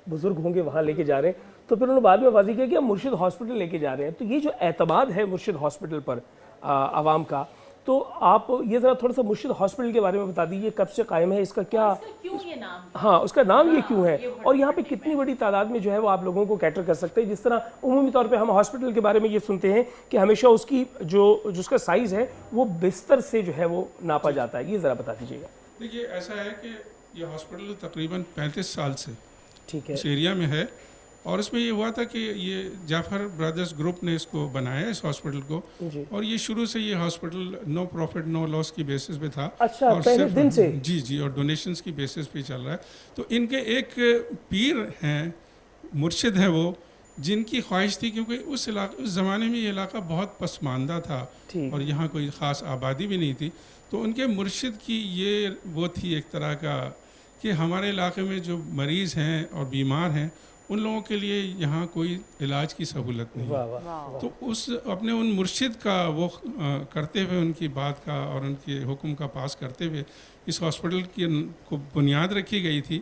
بزرگ ہوں گے وہاں لے کے جا رہے ہیں. تو پھر انہوں نے بعد میں واضح کیا کہ ہم مرشد ہاسپٹل لے کے جا رہے ہیں. تو یہ جو اعتماد ہے مرشد ہاسپٹل پر عوام کا، تو آپ یہ ذرا تھوڑا سا مرشد ہاسپٹل کے بارے میں بتا دیجیے، کب سے قائم ہے، اس کا کیا، کیوں یہ نام، ہاں اس کا نام یہ کیوں ہے، اور یہاں پہ کتنی بڑی تعداد میں جو ہے وہ آپ لوگوں کو کیٹر کر سکتے ہیں. جس طرح عمومی طور پہ ہم ہاسپٹل کے بارے میں یہ سنتے ہیں کہ ہمیشہ اس کی جو اس کا سائز ہے وہ بستر سے جو ہے وہ ناپا جاتا ہے. یہ ذرا بتا دیجیے گا. دیکھیے ایسا ہے کہ یہ ہاسپٹل تقریباً 35 سال سے ٹھیک ہے، اس ایریا میں ہے، اور اس میں یہ ہوا تھا کہ یہ جعفر برادرز گروپ نے اس کو بنایا اس ہاسپٹل کو، اور یہ شروع سے یہ ہاسپٹل نو پروفٹ نو لاس کی بیسس پہ تھا. اچھا، اور پہلے دن سے؟ جی، اور ڈونیشنز کی بیسس پہ چل رہا ہے. تو ان کے ایک پیر ہیں، مرشد ہیں وہ، جن کی خواہش تھی، کیونکہ اس زمانے میں یہ علاقہ بہت پسماندہ تھا اور یہاں کوئی خاص آبادی بھی نہیں تھی. تو ان کے مرشد کی یہ وہ تھی ایک طرح کا کہ ہمارے علاقے میں جو مریض ہیں اور بیمار ہیں ان لوگوں کے لیے یہاں کوئی علاج کی سہولت نہیں ہے. تو اس اپنے ان مرشد کا وہ کرتے ہوئے، ان کی بات کا اور ان کے حکم کا پاس کرتے ہوئے اس ہاسپٹل کی کو بنیاد رکھی گئی تھی،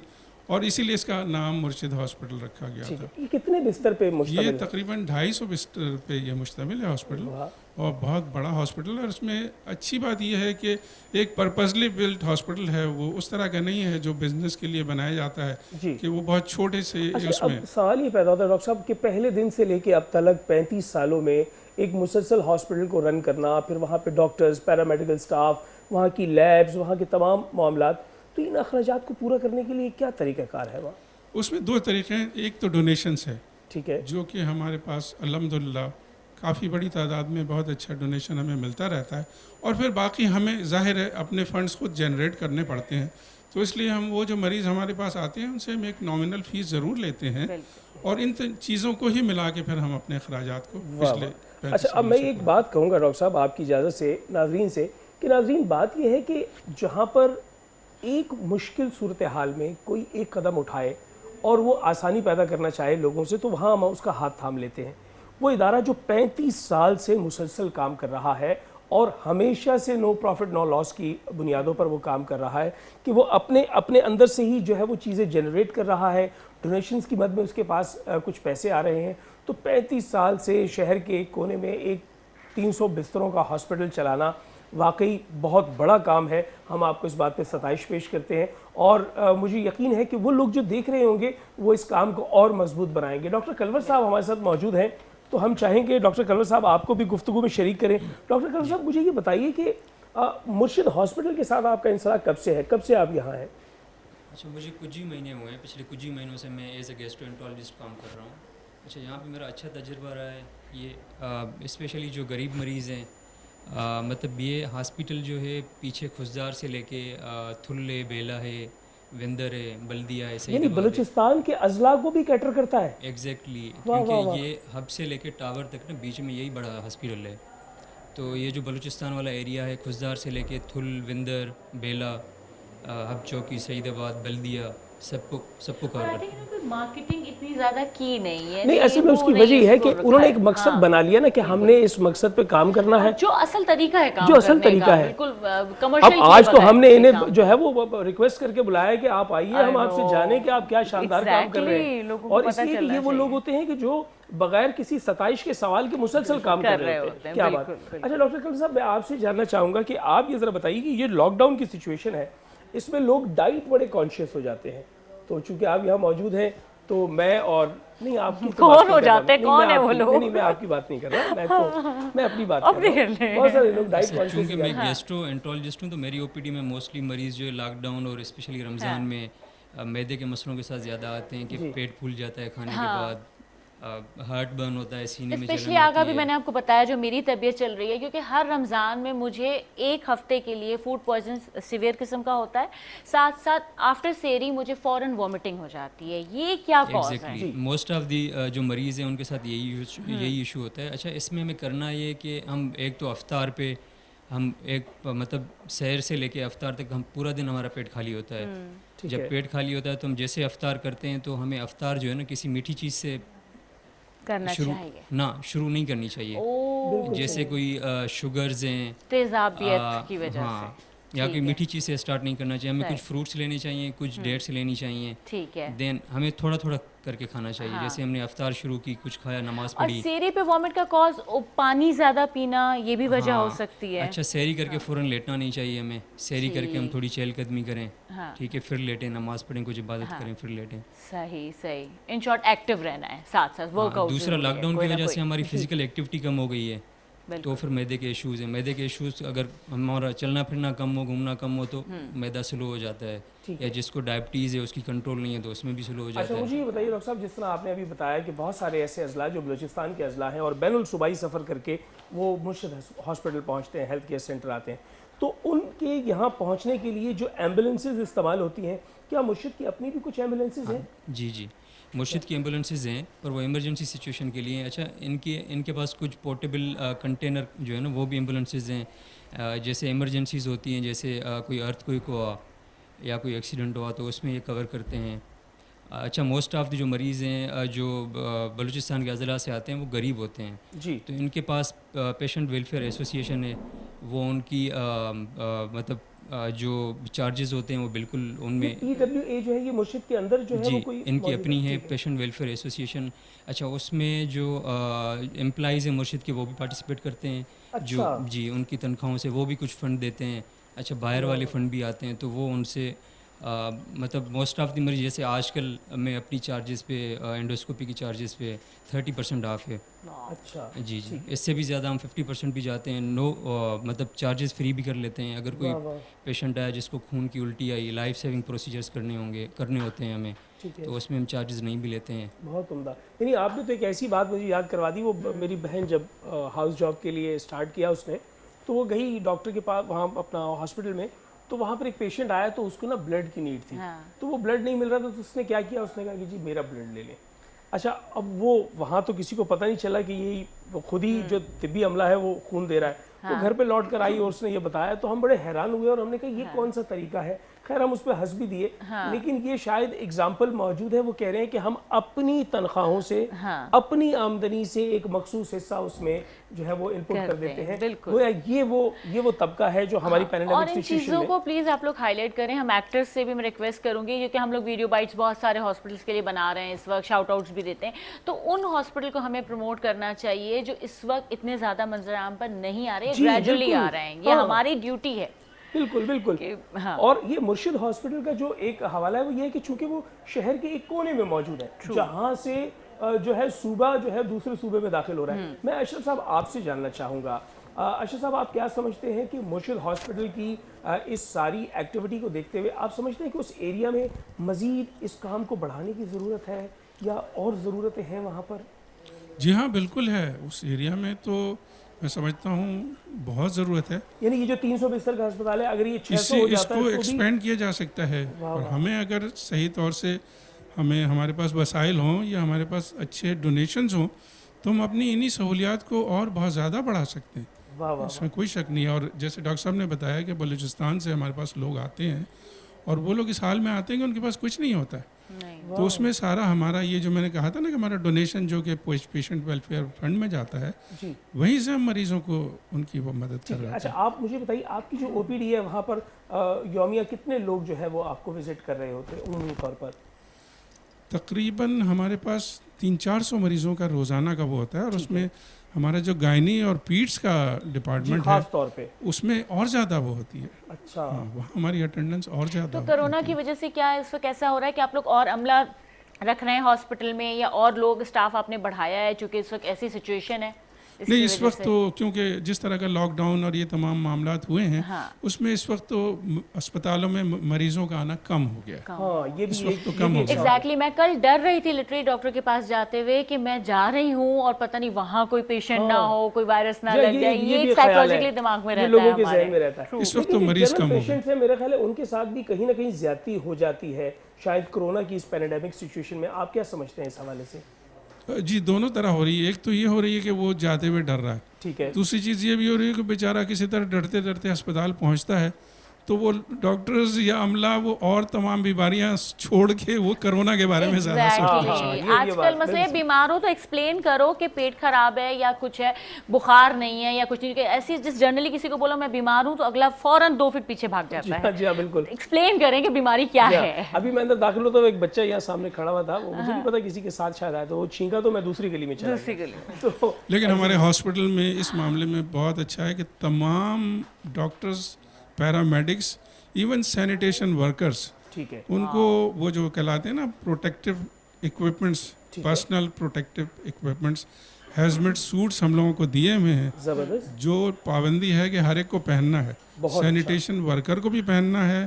اور اسی لیے اس کا نام مرشد ہاسپٹل رکھا گیا تھا. یہ کتنے بستر پہ مشتمل یہ ہے؟ تقریباً 250 بستر پہ یہ مشتمل ہے ہاسپٹل، اور بہت بڑا ہاسپٹل ہے. اور اس میں اچھی بات یہ ہے کہ ایک پرپزلی بلٹ ہاسپٹل ہے، وہ اس طرح کا نہیں ہے جو بزنس کے لیے بنایا جاتا ہے کہ وہ بہت چھوٹے سے اس میں. اب سوال یہ پیدا ہوتا ہے ڈاکٹر صاحب کہ پہلے دن سے لے کے اب تک 35 سالوں میں ایک مسلسل ہاسپٹل کو رن کرنا، پھر وہاں پہ ڈاکٹرز، پیرامیڈیکل سٹاف، وہاں کی لیبز، وہاں کے تمام معاملات، تو ان اخراجات کو پورا کرنے کے لیے کیا طریقہ کار ہے وہاں؟ اس میں 2 طریقے ہیں. ایک تو ڈونیشنز ہے، ٹھیک ہے، جو کہ ہمارے پاس الحمدللہ کافی بڑی تعداد میں بہت اچھا ڈونیشن ہمیں ملتا رہتا ہے. اور پھر باقی ہمیں ظاہر ہے اپنے فنڈز خود جنریٹ کرنے پڑتے ہیں. تو اس لیے ہم وہ جو مریض ہمارے پاس آتے ہیں ان سے ہم ایک نامنل فیس ضرور لیتے ہیں، اور ان چیزوں کو ہی ملا کے پھر ہم اپنے اخراجات کو پچھلے. اچھا، اب میں ایک بات کہوں گا ڈاکٹر صاحب آپ کی اجازت سے ناظرین سے، کہ ناظرین بات یہ ہے کہ جہاں پر ایک مشکل صورتحال میں کوئی ایک قدم اٹھائے اور وہ آسانی پیدا کرنا چاہے لوگوں سے، تو وہاں ہم اس کا ہاتھ تھام لیتے ہیں. وہ ادارہ جو 35 سال سے مسلسل کام کر رہا ہے اور ہمیشہ سے نو پروفٹ نو لاس کی بنیادوں پر وہ کام کر رہا ہے، کہ وہ اپنے اندر سے ہی جو ہے وہ چیزیں جنریٹ کر رہا ہے. ڈونیشنز کی مد میں اس کے پاس کچھ پیسے آ رہے ہیں. تو 35 سال سے شہر کے ایک کونے میں ایک 300 بستروں کا ہاسپٹل چلانا واقعی بہت بڑا کام ہے. ہم آپ کو اس بات پہ ستائش پیش کرتے ہیں، اور مجھے یقین ہے کہ وہ لوگ جو دیکھ رہے ہوں گے وہ اس کام کو اور مضبوط بنائیں گے. ڈاکٹر کلور صاحب ہمارے ساتھ موجود ہیں، تو ہم چاہیں گے ڈاکٹر کلور صاحب آپ کو بھی گفتگو میں شریک کریں. ڈاکٹر کلور صاحب مجھے یہ بتائیے کہ مرشد ہاسپٹل کے ساتھ آپ کا انسلاک کب سے ہے، کب سے آپ یہاں ہیں؟ اچھا، مجھے کچھ ہی مہینے ہوئے ہیں، پچھلے کچھ ہی مہینوں سے میں ایز اے گیسٹرونٹرولوجسٹ کام کر رہا ہوں. اچھا، یہاں پہ میرا اچھا تجربہ رہا ہے. یہ اسپیشلی جو غریب مریض ہیں، مطلب یہ ہاسپٹل جو ہے پیچھے خزدار سے لے کے تھلے، بیلا ہے، وندر ہے، بلدیہ ہے، یعنی بلوچستان کے اضلاع کو بھی کیٹر کرتا ہے. ایگزیکٹلی، کیونکہ یہ ہب سے لے کے ٹاور تک نا بیچ میں یہی بڑا ہاسپٹل ہے. تو یہ جو بلوچستان والا ایریا ہے، خزدار سے لے کے تھل، وندر، بیلا، हब चौकी, सईदाबाद, बल्दिया सबको कवर करते हैं। मार्केटिंग इतनी ज़्यादा की नहीं है। नहीं, असल में उसकी वजह है कि उन्होंने एक मकसद बना लिया ना कि हमने इस मकसद पे काम करना है, जो असल तरीका है काम जो असल तरीका है। बिल्कुल अब कमर्शियल। आज तो हमने इन्हें जो है वो रिक्वेस्ट करके बुलाया कि आप आइए, हम आपसे जाने कि आप क्या शानदार काम कर रहे हैं। और इसलिए कि ये वो लोग होते हैं कि जो बगैर किसी सताइश के सवाल के मुसलसल काम कर रहे होते हैं। क्या बात। अच्छा डॉक्टर कलम साहब, मैं आपसे जानना चाहूँगा कि आप ये ज़रा बताइए कि ये लॉकडाउन की सिचुएशन है, इसमें लोग डाइट बड़े कॉन्शियस हो जाते हैं। तो चूंकि आप यहाँ मौजूद हैं तो मैं और नहीं आपकी कौन हो जाते हैं, कौन है वो लोग? नहीं, मैं आपकी बात नहीं कर रहा, मैं अपनी बात कर रहा हूँ। बहुत सारे लोग डाइट कॉन्शियस। क्योंकि मैं गैस्ट्रोएंटरोलॉजिस्ट हूँ तो मेरी ओपीडी में मोस्टली मरीज़ जो है लॉकडाउन और स्पेशली रमज़ान में मैदे के मसलों के साथ ज़्यादा आते हैं कि पेट फूल जाता है खाने के बाद, हार्ट बर्न होता है, सीने में स्पेशली आगा भी मैंने आपको बताया जो मेरी तबीयत चल रही है, क्योंकि हर रमज़ान में मुझे एक हफ्ते के लिए फूड पॉइजन सीवियर किस्म का होता है, साथ साथ आफ्टर सेरी मुझे फ़ौरन वॉमिटिंग हो जाती है। ये क्या कॉज है? मोस्ट ऑफ दी जो मरीज़ हैं उनके साथ यही इशू होता है। अच्छा, इसमें हमें करना ये कि हम एक तो अफ्तार पे हम एक मतलब सहर से लेके अफ्तार तक हम पूरा दिन हमारा पेट खाली होता है। जब पेट खाली होता है तो हम जैसे अफ्तार करते हैं तो हमें अफ्तार जो है ना किसी मीठी चीज़ से करना चाहिए शुरू नहीं करनी चाहिए। जैसे कोई शुगर्स हैं, तेज़ाबियत की वजह से, या कोई मीठी चीज़ से स्टार्ट नहीं करना चाहिए। हमें कुछ फ्रूट्स लेने चाहिए, कुछ डेट्स लेनी चाहिए। ठीक है। देन हमें थोड़ा थोड़ा करके खाना चाहिए। जैसे हमने अफ्तार शुरू की, कुछ खाया, नमाज पढ़ी। और सेरी पे वॉमिट का कॉज पानी ज़्यादा पीना, ये भी वजह हो सकती है। अच्छा, सेरी करके फ़ौरन लेटना नहीं चाहिए हमें। सेरी करके हम थोड़ी चहलकदमी करें, ठीक है, फिर लेटें, नमाज पढ़ें, कुछ इबादत करें, फिर लेटें। सही। इन शॉर्ट एक्टिव रहना है, साथ साथ वर्कआउट। दूसरा, लॉकडाउन की वजह से हमारी फिजिकल एक्टिविटी कम हो गई है, तो फिर मैदे के इश्यूज़ हैं। मैदे के इश्यूज़ अगर हमारा चलना फिरना कम हो, घूमना कम हो तो मैदा स्लो हो जाता है, या जिसको डायबिटीज़ है उसकी कंट्रोल नहीं है तो उसमें भी स्लो हो जाता है। अच्छा, मुझे ये बताइए डॉक्टर साहब, जिस तरह आपने अभी बताया कि बहुत सारे ऐसे अजला जो बलूचिस्तान के अजला हैं और बैनुल सूबाई सफ़र करके वो मुर्शिद हॉस्पिटल पहुँचते हैं, हेल्थ केयर सेंटर आते हैं, तो उनके यहाँ पहुँचने के लिए जो एम्बुलेंसेज इस्तेमाल होती हैं, क्या मुर्शिद की अपनी भी कुछ एम्बुलेंसेज हैं? जी, मुर्शिद की एम्बुलेंसेज हैं, पर वो इमरजेंसी सिचुएशन के लिए। अच्छा, इनके पास कुछ पोर्टेबल कंटेनर जो है ना वो भी एम्बुलेंसेज हैं। जैसे इमरजेंसीज़ होती हैं, जैसे कोई अर्थक्वेक हुआ या कोई एक्सीडेंट हुआ तो उसमें ये कवर करते हैं। अच्छा, मोस्ट ऑफ द जो मरीज़ हैं जो बलूचिस्तान के अज़ला से आते हैं वो गरीब होते हैं जी, तो इनके पास पेशेंट वेलफेयर एसोसिएशन है, वो उनकी मतलब जो चार्जेस होते हैं वो बिल्कुल उनमें PWA जो है ये मुर्शिद के अंदर जो है वो कोई इनकी अपनी है पेशेंट वेलफेयर एसोसिएशन। अच्छा, उसमें जो एम्प्लॉइज़ हैं मुर्शिद के वो भी पार्टिसिपेट करते हैं। जो जी, उनकी तनख्वाहों से वो भी कुछ फ़ंड देते हैं। अच्छा, बाहर वाले फ़ंड भी आते हैं तो वो उनसे मतलब मोस्ट ऑफ द मरीज, जैसे आजकल मैं अपनी चार्जेस पे एंडोस्कोपी की चार्जेस पे 30% ऑफ है। अच्छा जी, इससे भी ज़्यादा हम 50% भी जाते हैं। मतलब चार्जेस फ्री भी कर लेते हैं। अगर कोई पेशेंट आया जिसको खून की उल्टी आई, लाइफ सेविंग प्रोसीजर्स करने होते हैं हमें, तो उसमें हम चार्जेस नहीं भी लेते हैं। बहुत उम्दा। यानी आपने तो एक ऐसी बात मुझे याद करवा दी, वो मेरी बहन जब हाउस जॉब के लिए स्टार्ट किया उसने, तो वो गई डॉक्टर के पास वहाँ अपना हॉस्पिटल में, तो वहाँ पर एक पेशेंट आया तो उसको ना ब्लड की नीड थी। तो वो ब्लड नहीं मिल रहा था तो उसने क्या किया, उसने कहा कि जी मेरा ब्लड ले लें। अच्छा, अब वो वहाँ तो किसी को पता नहीं चला कि यही खुद ही जो तिब्बी अमला है वो खून दे रहा है। वो घर पे लौट कर आई और उसने ये बताया तो हम बड़े हैरान हुए और हमने कहा ये कौन सा तरीका है। खैर हम उस पर हंस भी दिए, लेकिन ये शायद एग्जाम्पल मौजूद है। वो कह रहे हैं कि हम अपनी तनख्वाहों से अपनी आमदनी से एक मखसूस हिस्सा उसमें जो है वो इनपुट कर देते हैं। गोया ये वो तबका है जो हमारी पैंडेमिक सिचुएशन में। और इन चीज़ों को प्लीज़ आप लोग हाईलाइट करें। हम एक्टर्स से भी मैं रिक्वेस्ट करूंगी, क्योंकि हम लोग वीडियो बाइट्स बहुत सारे हॉस्पिटल्स के लिए बना रहे हैं इस वक्त, शाउट आउट्स भी देते हैं, तो उन हॉस्पिटल को हमें प्रमोट करना चाहिए जो इस वक्त इतने ज़्यादा मंजराम पर नहीं आ रहे, ग्रेजुअली आ रहे हैं। ये हमारी ड्यूटी है। बिल्कुल। और ये मुर्शिद हॉस्पिटल का जो एक हवाला है वो ये है कि चूंकि वो शहर के एक कोने में मौजूद है जहाँ से जो है सूबा जो है दूसरे सूबे में दाखिल हो रहा है। मैं अशरफ साहब आपसे जानना चाहूँगा, अशरफ साहब आप क्या समझते हैं कि मुर्शिद हॉस्पिटल की इस सारी एक्टिविटी को देखते हुए आप समझते हैं कि उस एरिया में मज़ीद इस काम को बढ़ाने की ज़रूरत है या और ज़रूरतें हैं वहाँ पर? जी हाँ, बिल्कुल है। उस एरिया में तो मैं समझता हूँ बहुत ज़रूरत है। यानी ये जो 300 बिस्तर का अस्पताल है, अगर ये 600 हो जाता है इसको तो एक्सपेंड किया जा सकता है। और हमें अगर सही तौर से हमारे पास वसाइल हों या हमारे पास अच्छे डोनेशंस हों तो हम अपनी इन्हीं सहूलियात को और बहुत ज़्यादा बढ़ा सकते हैं। इसमें कोई शक नहीं है। और जैसे डॉक्टर साहब ने बताया कि बलूचिस्तान से हमारे पास लोग आते हैं اور وہ لوگ اس حال میں آتے ہیں کہ ان کے پاس کچھ نہیں ہوتا ہے. تو اس میں سارا ہمارا یہ جو میں نے کہا تھا نا کہ ہمارا ڈونیشن جو کہ پیشنٹ ویلفیئر فنڈ میں جاتا ہے, وہیں سے ہم مریضوں کو ان کی وہ مدد کر رہے ہیں. اچھا آپ مجھے بتائیے, آپ کی جو او پی ڈی ہے وہاں پر یومیہ کتنے لوگ جو ہے وہ آپ کو وزٹ کر رہے ہوتے ہیں عمومی طور پر؟ تقریباً ہمارے پاس 300-400 مریضوں کا روزانہ کا وہ ہوتا ہے, اور اس میں ہمارا جو گائنی اور پیٹس کا ڈپارٹمنٹ ہے خاص طور پہ اس میں اور زیادہ وہ ہوتی ہے. اچھا, وہاں ہماری اٹینڈنس اور زیادہ. تو کرونا کی وجہ سے کیا اس وقت ایسا ہو رہا ہے کہ آپ لوگ اور عملہ رکھ رہے ہیں ہاسپٹل میں, یا اور لوگ اسٹاف آپ نے بڑھایا ہے چونکہ اس وقت ایسی سچویشن ہے؟ نہیں, اس وقت تو کیونکہ جس طرح کا لاک ڈاؤن اور یہ تمام معاملات ہوئے ہیں اس میں اس وقت تو اسپتالوں میں مریضوں کا آنا کم ہو گیا. ہاں یہ اس بھی وقت تو کم ہو گیا. ایگزیکٹلی, میں کل ڈر رہی تھی لٹری ڈاکٹر کے پاس جاتے ہوئے کہ میں جا رہی ہوں اور پتہ نہیں وہاں کوئی پیشنٹ نہ ہو, کوئی وائرس نہ لگ جائے. یہ ایک سائیکولوجیکلی دماغ میں رہتا ہے, لوگوں کے ذہن میں رہتا ہے. اس وقت تو مریض کم ہو گئے. پیشنٹس ہیں میرے خیال ہے ان کے ساتھ بھی کہیں نہ کہیں زیادتی ہو جاتی ہے شاید کرونا کی اس پینڈیمک سچویشن میں. آپ کیا سمجھتے ہیں اس حوالے سے؟ جی دونوں طرح ہو رہی ہے. ایک تو یہ ہو رہی ہے کہ وہ جاتے ہوئے ڈر رہا ہے, ٹھیک ہے. دوسری چیز یہ بھی ہو رہی ہے کہ بیچارہ کسی طرح ڈرتے ڈرتے اسپتال پہنچتا ہے تو وہ ڈاکٹرز یا عملہ وہ اور تمام بیماریاں چھوڑ کے وہ کرونا کے بارے میں زیادہ سوچتے ہیں. آج کل مسئلہ بیمار ہو تو ایکسپلین کرو کہ پیٹ خراب ہے یا کچھ ہے, بخار نہیں ہے یا کچھ نہیں. ایسی جس جنرلی کسی کو بولو میں بیمار ہوں تو اگلا فوراً 2 فٹ پیچھے بھاگ جاتا ہے. جی ہاں بالکل, ایکسپلین کریں کہ بیماری کیا ہے. ابھی میں اندر داخل ہوتا ہوں, ایک بچہ یہاں سامنے کھڑا ہوا تھا, وہ مجھے نہیں پتا کسی کے ساتھ شاید آیا, تو وہ چھینکا تو میں دوسری گلی میں چلا گیا. لیکن ہمارے ہاسپٹل میں اس معاملے میں بہت اچھا ہے کہ تمام doctors, paramedics, even sanitation workers, ان کو وہ جو کہلاتے ہیں نا protective equipments, personal protective equipments, hazmat suits ہم لوگوں کو دیے ہوئے ہیں, جو پابندی ہے کہ ہر ایک کو پہننا ہے. سینیٹیشن ورکر کو بھی پہننا ہے,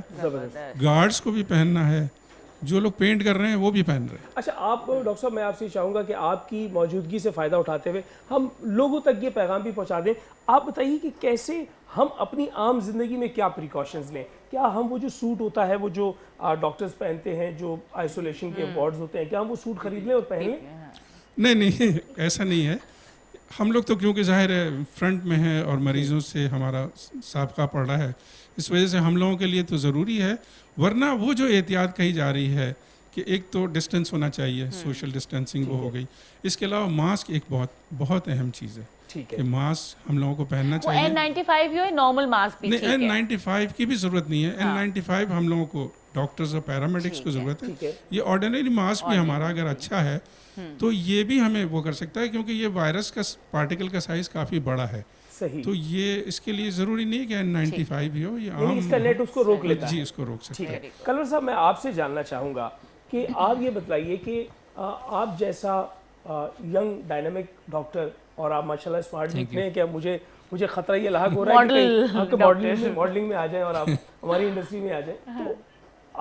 گارڈز کو بھی پہننا ہے, جو لوگ پینٹ کر رہے ہیں وہ بھی پہن رہے ہیں. اچھا آپ ڈاکٹر صاحب, میں آپ سے چاہوں گا کہ آپ کی موجودگی سے فائدہ اٹھاتے ہوئے ہم لوگوں تک یہ پیغام بھی پہنچا دیں. آپ بتائیے کہ کیسے ہم اپنی عام زندگی میں کیا پریکاشنز لیں. کیا ہم وہ جو سوٹ ہوتا ہے وہ جو ڈاکٹرز پہنتے ہیں, جو آئسولیشن کے وارڈز ہوتے ہیں, کیا ہم وہ سوٹ خرید لیں اور پہن لیں؟ نہیں ایسا نہیں ہے. ہم لوگ تو کیونکہ ظاہر ہے فرنٹ میں ہیں اور مریضوں سے ہمارا سابقہ پڑ رہا ہے, اس وجہ سے ہم لوگوں کے لیے تو ضروری ہے. ورنہ وہ جو احتیاط کہی جا رہی ہے کہ ایک تو ڈسٹینس ہونا چاہیے, سوشل ڈسٹینسنگ وہ ہو گئی. اس کے علاوہ ماسک ایک بہت اہم چیز ہے کہ ماسک ہم لوگوں کو پہننا چاہیے. N95 ہی ہو, نارمل ماسک بھی ٹھیک ہے. N95 کی بھی ضرورت نہیں ہے. N95 ہم لوگوں کو ڈاکٹرز اور پیرامیڈکس کو ضرورت ہے. یہ آرڈینری ماسک بھی ہمارا اگر اچھا ہے تو یہ بھی ہمیں وہ کر سکتا ہے, کیونکہ یہ وائرس کا پارٹیکل کا سائز کافی بڑا ہے. تو یہ اس کے لیے ضروری نہیں ہے کہ N95 ہی ہو, یہ عام اس کا نیٹ اس کو روک لیتا ہے. جی اس کو روک سکتا ہے. کلور صاحب میں آپ سے جاننا چاہوں گا کہ آپ یہ بتلائیے کہ آپ جیسا ینگ ڈائنامک ڈاکٹر, اور آپ ماشاءاللہ اسمارٹ بھی اتنے ہیں کہ مجھے خطرہ یہ لاحق ہو رہا ہے کہ ماڈلنگ میں آ جائیں اور آپ ہماری انڈسٹری میں آ جائیں. تو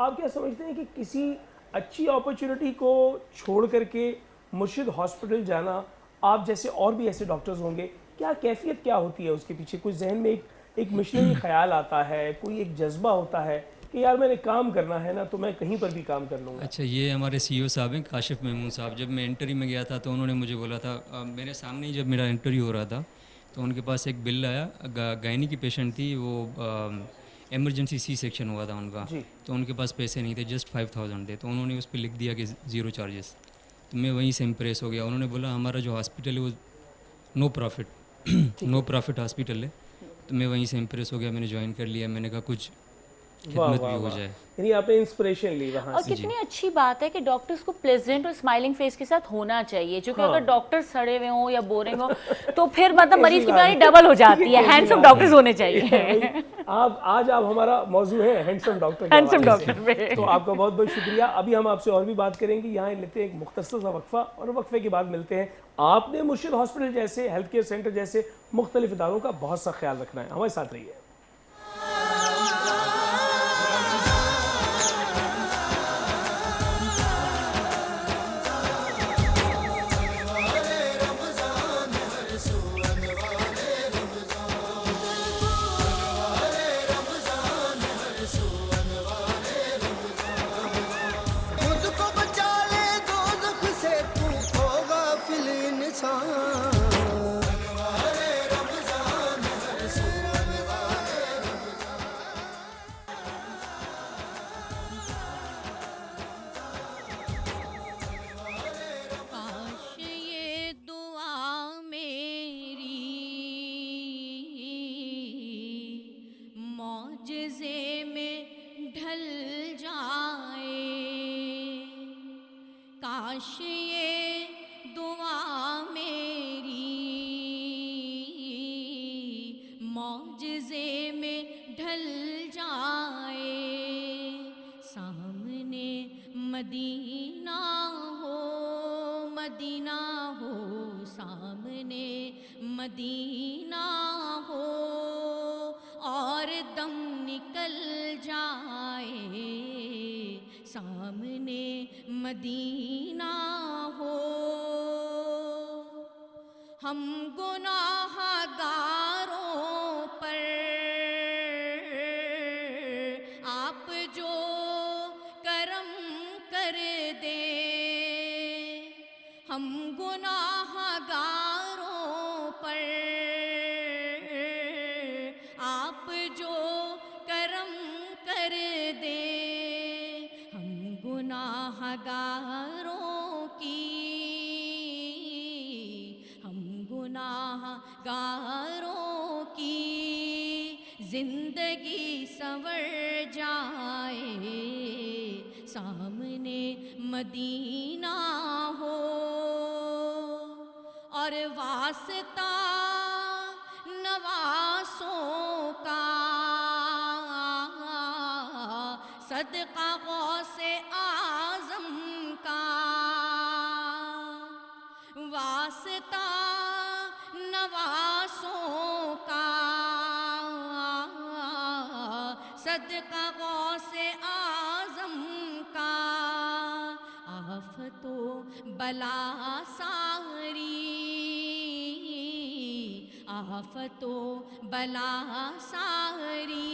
آپ کیا سمجھتے ہیں کہ کسی اچھی اپرچونٹی کو چھوڑ کر کے مرشد ہاسپٹل جانا, آپ جیسے اور بھی ایسے ڈاکٹرز ہوں گے, کیا کیفیت کیا ہوتی ہے اس کے پیچھے؟ کوئی ذہن میں ایک مشنری خیال آتا ہے, کوئی ایک جذبہ ہوتا ہے کہ یار میں نے کام کرنا ہے نا تو میں کہیں پر بھی کام کر لوں گا؟ اچھا, یہ ہمارے CEO صاحب ہیں کاشف محمود صاحب. جب میں انٹرویو میں گیا تھا تو انہوں نے مجھے بولا تھا, میرے سامنے ہی جب میرا انٹرویو ہو رہا تھا تو ان کے پاس ایک بل آیا, گائنی کی پیشنٹ تھی, وہ ایمرجنسی C سیکشن ہوا تھا ان کا, تو ان کے پاس پیسے نہیں تھے, جسٹ 5000 تھے. تو انہوں نے اس پہ لکھ دیا کہ 0 چارجز. تو میں وہیں سے امپریس ہو گیا. انہوں نے بولا ہمارا جو ہاسپٹل ہے وہ نو پروفٹ ہاسپٹل ہے. تو میں وہیں سے امپریس ہو گیا, میں نے جوائن کر لیا. میں نے کہا کچھ خدمت بھی ہو جائے. یعنی آپ نے انسپریشن لی وہاں اور کتنی اچھی بات ہے کہ ڈاکٹرز کو پلیزنٹ اور اسمائلنگ فیس کے ساتھ ہونا چاہیے, چونکہ اگر ڈاکٹر سڑے ہوئے ہوں یا بورنگ ہوں تو پھر مطلب مریض کی بیماری ڈبل ہو جاتی ہے. ہینڈسم ڈاکٹرز ہونے چاہیے. آج آپ ہمارا موضوع ہے ہینڈسم ڈاکٹر. تو آپ کا بہت بہت شکریہ. ابھی ہم آپ سے اور بھی بات کریں گے, یہاں لیتے ہیں ایک مختصر سا وقفہ, اور وقفے کے بعد ملتے ہیں. آپ نے مرشد ہاسپٹل جیسے ہیلتھ کیئر سینٹر جیسے مختلف اداروں کا بہت سا خیال رکھنا ہے. ہمارے ساتھ رہیے. ढल जाए, काश ये दुआ मेरी मौजज़े में ढल जाए, सामने मदीना हो, मदीना हो, सामने मदीना हो, और दम निकल जाए, सामने मदीना हो। हम गुनाहगारों पर आप जो करम कर दे, हम गुनाहगारों पर आप जो करम कर दे, हम गुनाहगारों की, हम गुनाहगारों की जिंदगी संवर जाए, सामने मदीना हो। और वास्ता नवासों का, सदका गौसे आज़म का, वास्ता नवासों का, सदका गौसे आज़म का, आफतो बला सारी, आफतो बला सारी,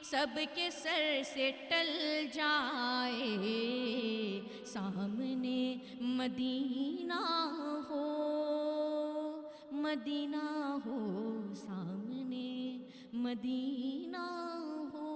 सबके सर से टल जाए, सामने मदीना हो, मदीना हो, सामने मदीना हो।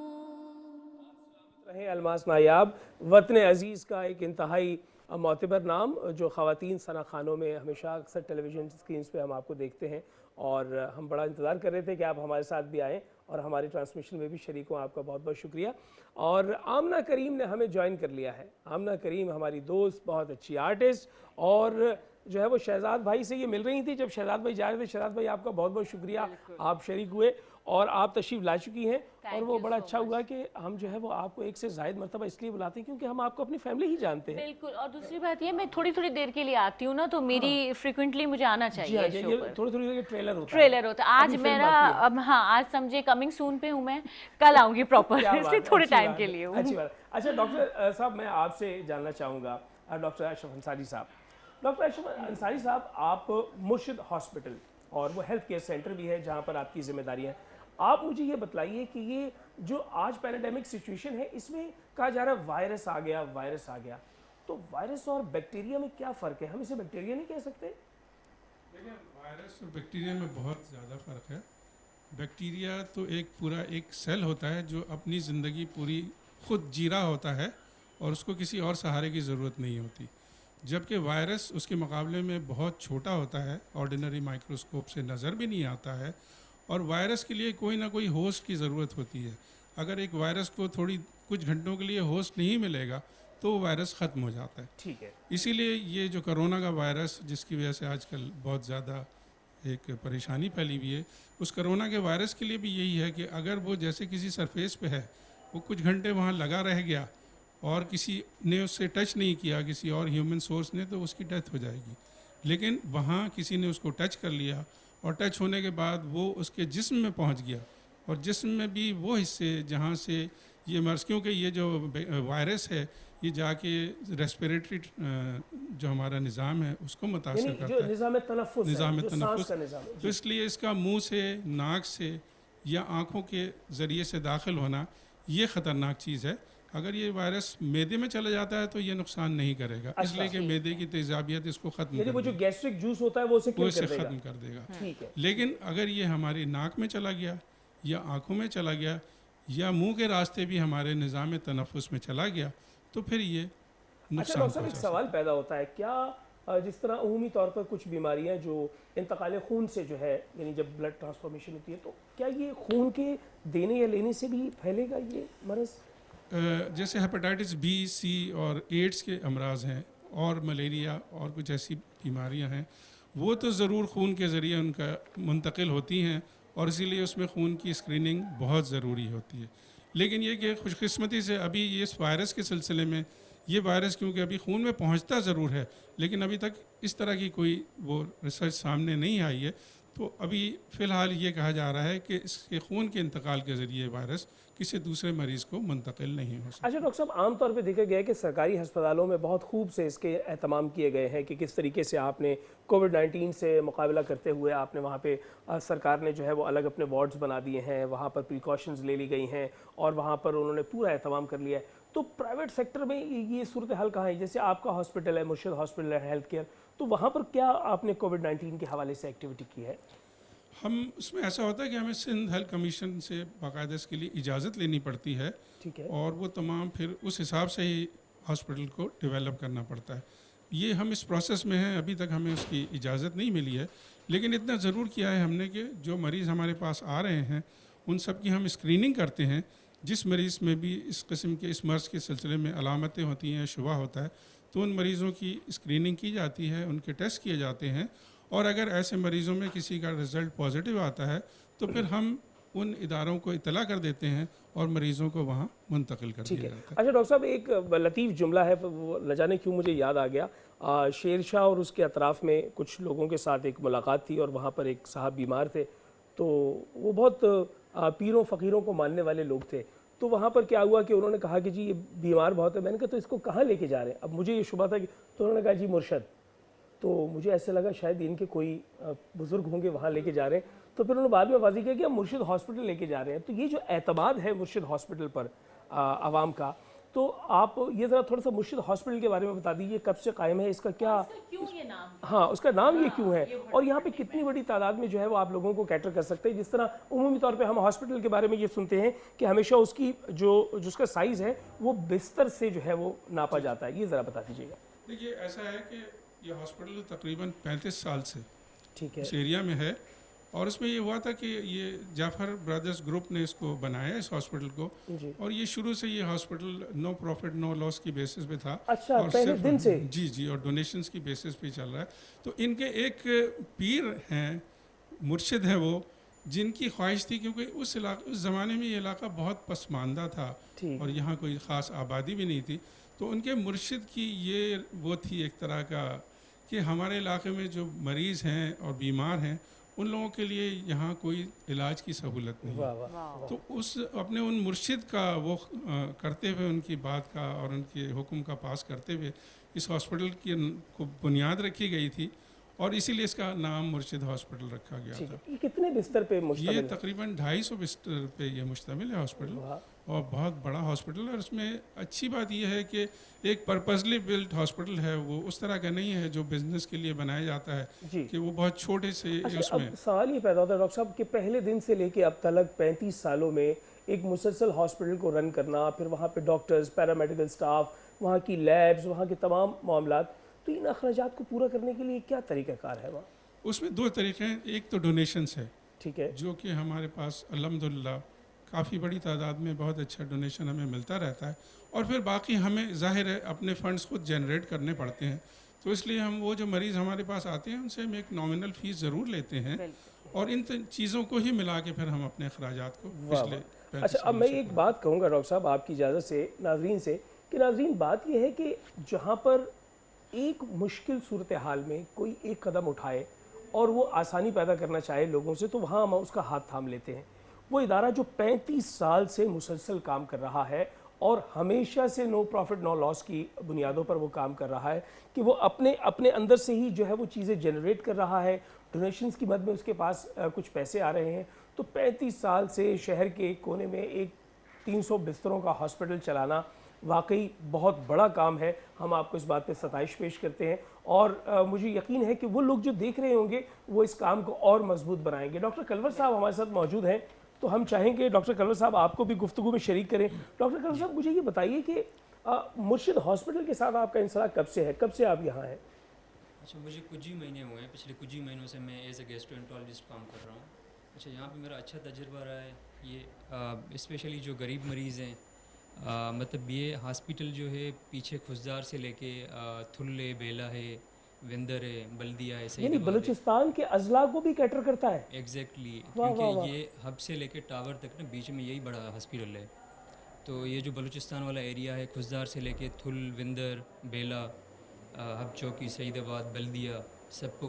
रहे अलमास नायाब, वतन अज़ीज़ का एक इंतहाई मोतबर नाम जो ख़वातीन सना खानों में हमेशा अक्सर टेलीविज़न स्क्रीन्स पे हम आपको देखते हैं, और हम बड़ा इंतज़ार कर रहे थे कि आप हमारे साथ भी आएँ और हमारे ट्रांसमिशन में भी शरीक हों। आपका बहुत बहुत शुक्रिया। और आमना करीम ने हमें ज्वाइन कर लिया है। आमना करीम हमारी दोस्त, बहुत अच्छी आर्टिस्ट, और जो है वो शहजाद भाई से ये मिल रही थी जब शहजाद भाई जा रहे थे। शहजाद भाई आपका बहुत बहुत शुक्रिया, आप शरीक हुए और आप तशरीफ़ ला चुकी हैं, और वो बड़ा अच्छा हुआ कि हम जो है वो आपको एक से ज़ायद मरतबा इसलिए बुलाते हैं क्योंकि हम आपको अपनी फैमिली ही जानते हैं। बिल्कुल। और दूसरी बात ये, मैं थोड़ी थोड़ी देर के लिए आती हूँ ना, तो मेरी फ्रिक्वेंटली मुझे आना चाहिए। जी हाँ, ये थोड़ी थोड़ी देर के ट्रेलर होता है। ट्रेलर होता है आज मेरा, अब हाँ आज समझे कमिंग सून पे हूँ मैं, कल आऊँगी प्रॉपर, इसलिए थोड़े टाइम के लिए हूँ। अच्छी बात। अच्छा डॉक्टर साहब, मैं आपसे जानना चाहूँगा, डॉक्टर अशरफ अंसारी साहब। डॉक्टर अशरफ अंसारी साहब, आप मुर्शिद हॉस्पिटल और वो हेल्थ केयर सेंटर भी है जहाँ पर आपकी जिम्मेदारियाँ हैं। आप मुझे ये बतलाइए कि ये जो आज पैराडेमिक सिचुएशन है, इसमें कहा जा रहा है वायरस आ गया, वायरस आ गया, तो वायरस और बैक्टीरिया में क्या फ़र्क है? हम इसे बैक्टीरिया नहीं कह सकते? देखिए, वायरस और बैक्टीरिया में बहुत ज़्यादा फ़र्क है। बैक्टीरिया तो एक पूरा एक सेल होता है जो अपनी ज़िंदगी पूरी खुद जी रहा होता है और उसको किसी और सहारे की ज़रूरत नहीं होती, जबकि वायरस उसके मुकाबले में बहुत छोटा होता है, ऑर्डिनरी माइक्रोस्कोप से नज़र भी नहीं आता है, और वायरस के लिए कोई ना कोई होस्ट की ज़रूरत होती है। अगर एक वायरस को कुछ घंटों के लिए होस्ट नहीं मिलेगा तो वायरस ख़त्म हो जाता है। ठीक है। इसीलिए ये जो कोरोना का वायरस, जिसकी वजह से आजकल बहुत ज़्यादा एक परेशानी फैली हुई है, उस कोरोना के वायरस के लिए भी यही है कि अगर वो जैसे किसी सरफेस पे है, वो कुछ घंटे वहाँ लगा रह गया और किसी ने उससे टच नहीं किया, किसी और ह्यूमन सोर्स ने, तो उसकी डेथ हो जाएगी। लेकिन वहाँ किसी ने उसको टच कर लिया और टच होने के बाद वो उसके जिस्म में पहुँच गया, और जिस्म में भी वो हिस्से जहाँ से ये मर्स, क्योंकि ये जो वायरस है ये जाके रेस्पिरेटरी जो हमारा निज़ाम है उसको मुतासर करता है, निज़ाम तनफ़ुस, तो इसलिए इसका मुंह से, नाक से या आँखों के ज़रिए से दाखिल होना ये ख़तरनाक चीज़ है। अगर ये वायरस मैदे में चला जाता है तो ये नुकसान नहीं करेगा, इसलिए कि मैदे की तेज़ाबियत इसको ख़त्म कर देगा, वो जो गैस्ट्रिक जूस होता है वो उसे ख़त्म कर देगा। ठीक है। लेकिन अगर ये हमारी नाक में चला गया या आँखों में चला गया या मुंह के रास्ते भी हमारे निज़ाम तनफ़ुस में चला गया तो फिर ये अच्छा डॉक्टर साहब, एक सवाल पैदा होता है, क्या جس طرح عمومی طور پر کچھ بیماریاں جو انتقال خون سے جو ہے یعنی جب بلڈ ٹرانسفارمیشن ہوتی ہے تو کیا یہ خون کے دینے یا لینے سے بھی پھیلے گا یہ مرض؟ جیسے ہیپاٹائٹس بی سی اور ایڈز کے امراض ہیں اور ملیریا اور کچھ ایسی بیماریاں ہیں وہ تو ضرور خون کے ذریعے ان کا منتقل ہوتی ہیں اور اسی لیے اس میں خون کی اسکریننگ بہت ضروری ہوتی ہے. لیکن یہ کہ خوش قسمتی سے ابھی اس وائرس کے سلسلے میں یہ وائرس کیونکہ ابھی خون میں پہنچتا ضرور ہے لیکن ابھی تک اس طرح کی کوئی وہ ریسرچ سامنے نہیں آئی ہے. تو ابھی فی الحال یہ کہا جا رہا ہے کہ اس کے خون کے انتقال کے ذریعے وائرس کسی دوسرے مریض کو منتقل نہیں ہو سکتا. اچھا ڈاکٹر صاحب، عام طور پہ دیکھا گیا ہے کہ سرکاری ہسپتالوں میں بہت خوب سے اس کے اہتمام کیے گئے ہیں کہ کس طریقے سے آپ نے کووڈ-19 سے مقابلہ کرتے ہوئے آپ نے وہاں پہ سرکار نے جو ہے وہ الگ اپنے وارڈز بنا دیے ہیں، وہاں پر پریکاشنز لے لی گئی ہیں اور وہاں پر انہوں نے پورا اہتمام کر لیا ہے. تو پرائیویٹ سیکٹر میں یہ صورتحال کہاں ہے؟ جیسے آپ کا ہاسپٹل ہے مرشد ہاسپٹل ہے ہیلتھ کیئر، تو وہاں پر کیا آپ نے کووڈ-19 کے حوالے سے ایکٹیویٹی کی ہے؟ ہم اس میں ایسا ہوتا ہے کہ ہمیں سندھ ہیلتھ کمیشن سے باقاعدہ اس کے لیے اجازت لینی پڑتی ہے ٹھیک ہے، اور وہ تمام پھر اس حساب سے ہی ہاسپٹل کو ڈیولپ کرنا پڑتا ہے. یہ ہم اس پروسیس میں ہیں، ابھی تک ہمیں اس کی اجازت نہیں ملی ہے لیکن اتنا ضرور کیا ہے ہم نے کہ جو مریض ہمارے پاس آ رہے ہیں ان سب کی ہم اسکریننگ کرتے ہیں. جس مریض میں بھی اس قسم کے اس مرض کے سلسلے میں علامتیں ہوتی ہیں، شبہ ہوتا ہے، تو ان مریضوں کی اسکریننگ کی جاتی ہے، ان کے ٹیسٹ کیے جاتے ہیں اور اگر ایسے مریضوں میں کسی کا رزلٹ پازیٹیو آتا ہے تو پھر ہم ان اداروں کو اطلاع کر دیتے ہیں اور مریضوں کو وہاں منتقل کر دیا جاتا ہے. اچھا ڈاکٹر صاحب، ایک لطیف جملہ ہے وہ نہ جانے کیوں مجھے یاد آ گیا. شیر شاہ اور اس کے اطراف میں کچھ لوگوں کے ساتھ ایک ملاقات تھی اور وہاں پر ایک صاحب بیمار تھے تو وہ بہت پیروں فقیروں کو ماننے والے لوگ تھے. تو وہاں پر کیا ہوا کہ انہوں نے کہا کہ جی یہ بیمار بہت ہے. میں نے کہا تو اس کو کہاں لے کے جا رہے ہیں؟ اب مجھے یہ شبہ تھا کہ تو انہوں نے کہا جی مرشد. تو مجھے ایسے لگا شاید ان کے کوئی بزرگ ہوں گے وہاں لے کے جا رہے ہیں. تو پھر انہوں نے بعد میں واضح کیا کہ ہم مرشد ہاسپٹل لے کے جا رہے ہیں. تو یہ جو اعتماد ہے مرشد ہاسپٹل پر عوام کا، تو آپ یہ ذرا تھوڑا سا مرشد ہاسپٹل کے بارے میں بتا دیجیے، کب سے قائم ہے، اس کا کیا کیوں یہ نام؟ ہاں اس کا نام یہ کیوں ہے اور یہاں پہ کتنی بڑی تعداد میں جو ہے وہ آپ لوگوں کو کیٹر کر سکتے ہیں؟ جس طرح عمومی طور پہ ہم ہاسپٹل کے بارے میں یہ سنتے ہیں کہ ہمیشہ اس کی جو اس کا سائز ہے وہ بستر سے جو ہے وہ ناپا جاتا ہے. یہ ذرا بتا دیجیے گا. دیکھیے ایسا ہے کہ یہ ہاسپٹل تقریباً 35 سال سے ٹھیک ہے، اس ایریا میں ہے اور اس میں یہ ہوا تھا کہ یہ جعفر برادرز گروپ نے اس کو بنایا اس ہاسپٹل کو جی. اور یہ شروع سے یہ ہاسپٹل نو پروفٹ نو لاس کی بیسس پہ تھا. اچھا، اور پہلے دن سے؟ جی اور ڈونیشنز کی بیسس پہ چل رہا ہے. تو ان کے ایک پیر ہیں، مرشد ہیں وہ، جن کی خواہش تھی کیونکہ اس زمانے میں یہ علاقہ بہت پسماندہ تھا اور یہاں کوئی خاص آبادی بھی نہیں تھی. تو ان کے مرشد کی یہ وہ تھی ایک طرح کا کہ ہمارے علاقے میں جو مریض ہیں اور بیمار ہیں ان لوگوں کے لیے یہاں کوئی علاج کی سہولت نہیں ہے. تو اس اپنے ان مرشد کا وہ کرتے ہوئے، ان کی بات کا اور ان کے حکم کا پاس کرتے ہوئے اس ہاسپٹل کی کو بنیاد رکھی گئی تھی اور اسی لیے اس کا نام مرشد ہاسپٹل رکھا گیا تھا. یہ کتنے بستر پہ مشتمل ہے؟ یہ تقریباً 250 بستر پہ یہ مشتمل ہے ہاسپٹل اور بہت بڑا ہاسپٹل ہے. اور اس میں اچھی بات یہ ہے کہ ایک پرپزلی بلٹ ہاسپٹل ہے، وہ اس طرح کا نہیں ہے جو بزنس کے لیے بنایا جاتا ہے کہ وہ بہت چھوٹے سے اس میں. سوال یہ پیدا ہوتا ہے ڈاکٹر صاحب کہ پہلے دن سے لے کے اب تک 35 سالوں میں ایک مسلسل ہاسپٹل کو رن کرنا، پھر وہاں پہ ڈاکٹرز، پیرامیڈیکل سٹاف، وہاں کی لیبز، وہاں کے تمام معاملات، تو ان اخراجات کو پورا کرنے کے لیے کیا طریقہ کار ہے وہاں؟ اس میں 2 طریقے ہیں. ایک تو ڈونیشنز ہے، ٹھیک ہے، جو کہ ہمارے پاس الحمدللہ کافی بڑی تعداد میں بہت اچھا ڈونیشن ہمیں ملتا رہتا ہے. اور پھر باقی ہمیں ظاہر ہے اپنے فنڈز خود جنریٹ کرنے پڑتے ہیں. تو اس لیے ہم وہ جو مریض ہمارے پاس آتے ہیں ان سے ہم ایک نامنل فیس ضرور لیتے ہیں اور ان چیزوں کو ہی ملا کے پھر ہم اپنے اخراجات کو پچھلے. اچھا، اب میں ایک بات کہوں گا ڈاکٹر صاحب آپ کی اجازت سے ناظرین سے کہ ناظرین بات یہ ہے کہ جہاں پر ایک مشکل صورتحال میں کوئی ایک قدم اٹھائے اور وہ آسانی پیدا کرنا چاہے لوگوں سے، تو وہاں ہم اس کا ہاتھ تھام لیتے ہیں. وہ ادارہ جو 35 سال سے مسلسل کام کر رہا ہے اور ہمیشہ سے نو پروفٹ نو لاس کی بنیادوں پر وہ کام کر رہا ہے کہ وہ اپنے اندر سے ہی جو ہے وہ چیزیں جنریٹ کر رہا ہے. ڈونیشنز کی مد میں اس کے پاس کچھ پیسے آ رہے ہیں. تو 35 سال سے شہر کے ایک کونے میں ایک 300 بستروں کا ہاسپٹل چلانا واقعی بہت بڑا کام ہے. ہم آپ کو اس بات پہ ستائش پیش کرتے ہیں اور مجھے یقین ہے کہ وہ لوگ جو دیکھ رہے ہوں گے وہ اس کام کو اور مضبوط بنائیں گے. ڈاکٹر کلور صاحب ہمارے ساتھ موجود ہیں تو ہم چاہیں گے ڈاکٹر کلور صاحب آپ کو بھی گفتگو میں شریک کریں. ڈاکٹر کلور صاحب مجھے یہ بتائیے کہ مرشد ہاسپٹل کے ساتھ آپ کا انسلاک کب سے ہے؟ کب سے آپ یہاں ہیں؟ अच्छा, मुझे कुछ ही महीने हुए हैं, पिछले कुछ ही महीनों से मैं एज ए गैस्ट्रोएंटरोलॉजिस्ट काम कर रहा हूँ। अच्छा, यहाँ पे मेरा अच्छा तजुर्बा रहा है। ये स्पेशली जो गरीब मरीज़ हैं, मतलब ये हॉस्पिटल जो है पीछे खुशदार से लेके थुल्ले, बेला है, विंदर है, बल्दिया है, यानी सईदाबाद है। बलूचिस्तान के अजला को भी कैटर करता है। एग्जैक्टली, वाह, वाह, क्योंकि वाह। ये हब से लेके टावर तक ना बीच में यही बड़ा हॉस्पिटल है। तो ये जो बलूचिस्तान वाला एरिया है, खुशदार से लेके थुल, विंदर, बेला, हब चौकी, सईदाबाद, बल्दिया, सबको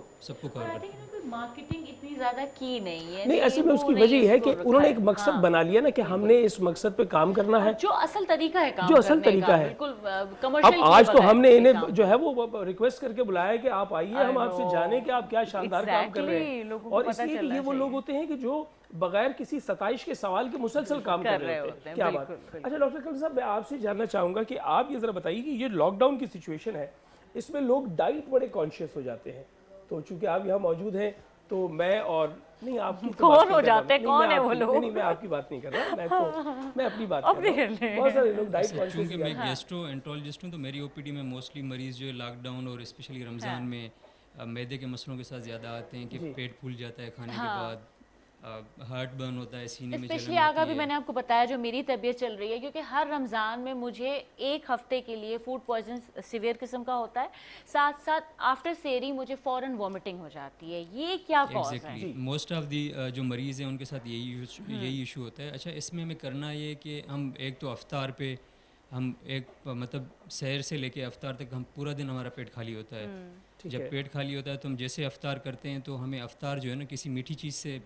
कवर करता है। मार्केटिंग इतनी ज्यादा की नहीं है। नहीं, असल में वो उसकी नहीं वजह है कि उसको उन्होंने एक रखा है। मकसद हाँ। बना लिया ना कि हमने इस मकसद पे काम करना है। जो असल तरीका है काम जो असल करने तरीका का, है। बिल्कुल अब कमर्शियल आज तो हमने इन्हें जो है वो रिक्वेस्ट करके बुलाया कि आप आइए, हम आपसे जाने कि आप क्या शानदार काम कर रहे Exactly, हैं। लोगों को और पता इसलिए कि चलना ये वो लोग चाहिए। होते हैं कि जो बगैर किसी सताइश के सवाल के मुसलसल काम कर रहे होते हैं। क्या बात। अच्छा डॉक्टर कमर साहब, मैं आपसे जानना चाहूँगा कि आप ये ज़रा बताइए कि ये लॉकडाउन की सिचुएशन है, इसमें लोग डाइट बड़े कॉन्शियस हो जाते हैं। तो चूंकि आप यहाँ मौजूद हैं तो मैं और नहीं आपकी तो कौन बात नहीं हो कर रहा। जाते हैं? नहीं, कौन मैं है वो आपकी- लोग? नहीं, मैं आपकी बात नहीं कर रहा, मैं अपनी बात कर रहा हूँ। बहुत सारे लोग डाइट चूँकि कॉन्शियस मैं गैस्ट्रोएंटरोलॉजिस्ट हूँ, तो मेरी ओपीडी में मोस्टली मरीज़ जो है लॉकडाउन और स्पेशली रमज़ान में मैदे के मसलों के साथ ज़्यादा आते हैं कि पेट फूल जाता है खाने के बाद, हार्ट बर्न होता है, सीने में स्पेशली जलन आगा होती भी है। मैंने आपको बताया जो मेरी तबीयत चल रही है, क्योंकि हर रमज़ान में मुझे एक हफ्ते के लिए फूड पॉइजन सिवियर किस्म का होता है, साथ साथ आफ्टर सेरी मुझे फ़ौरन वॉमिटिंग हो जाती है। ये क्या कॉज है? एग्जैक्टली, मोस्ट ऑफ दी जो मरीज़ हैं उनके साथ यही इशू होता है। अच्छा, इसमें हमें करना ये कि हम एक तो अफ्तार पे हम एक मतलब सहर से लेके अफ्तार तक हम पूरा दिन हमारा पेट खाली होता है। जब पेट खाली होता है तो हम जैसे अफ्तार करते हैं तो हमें अफ्तार जो है ना किसी मीठी चीज़ से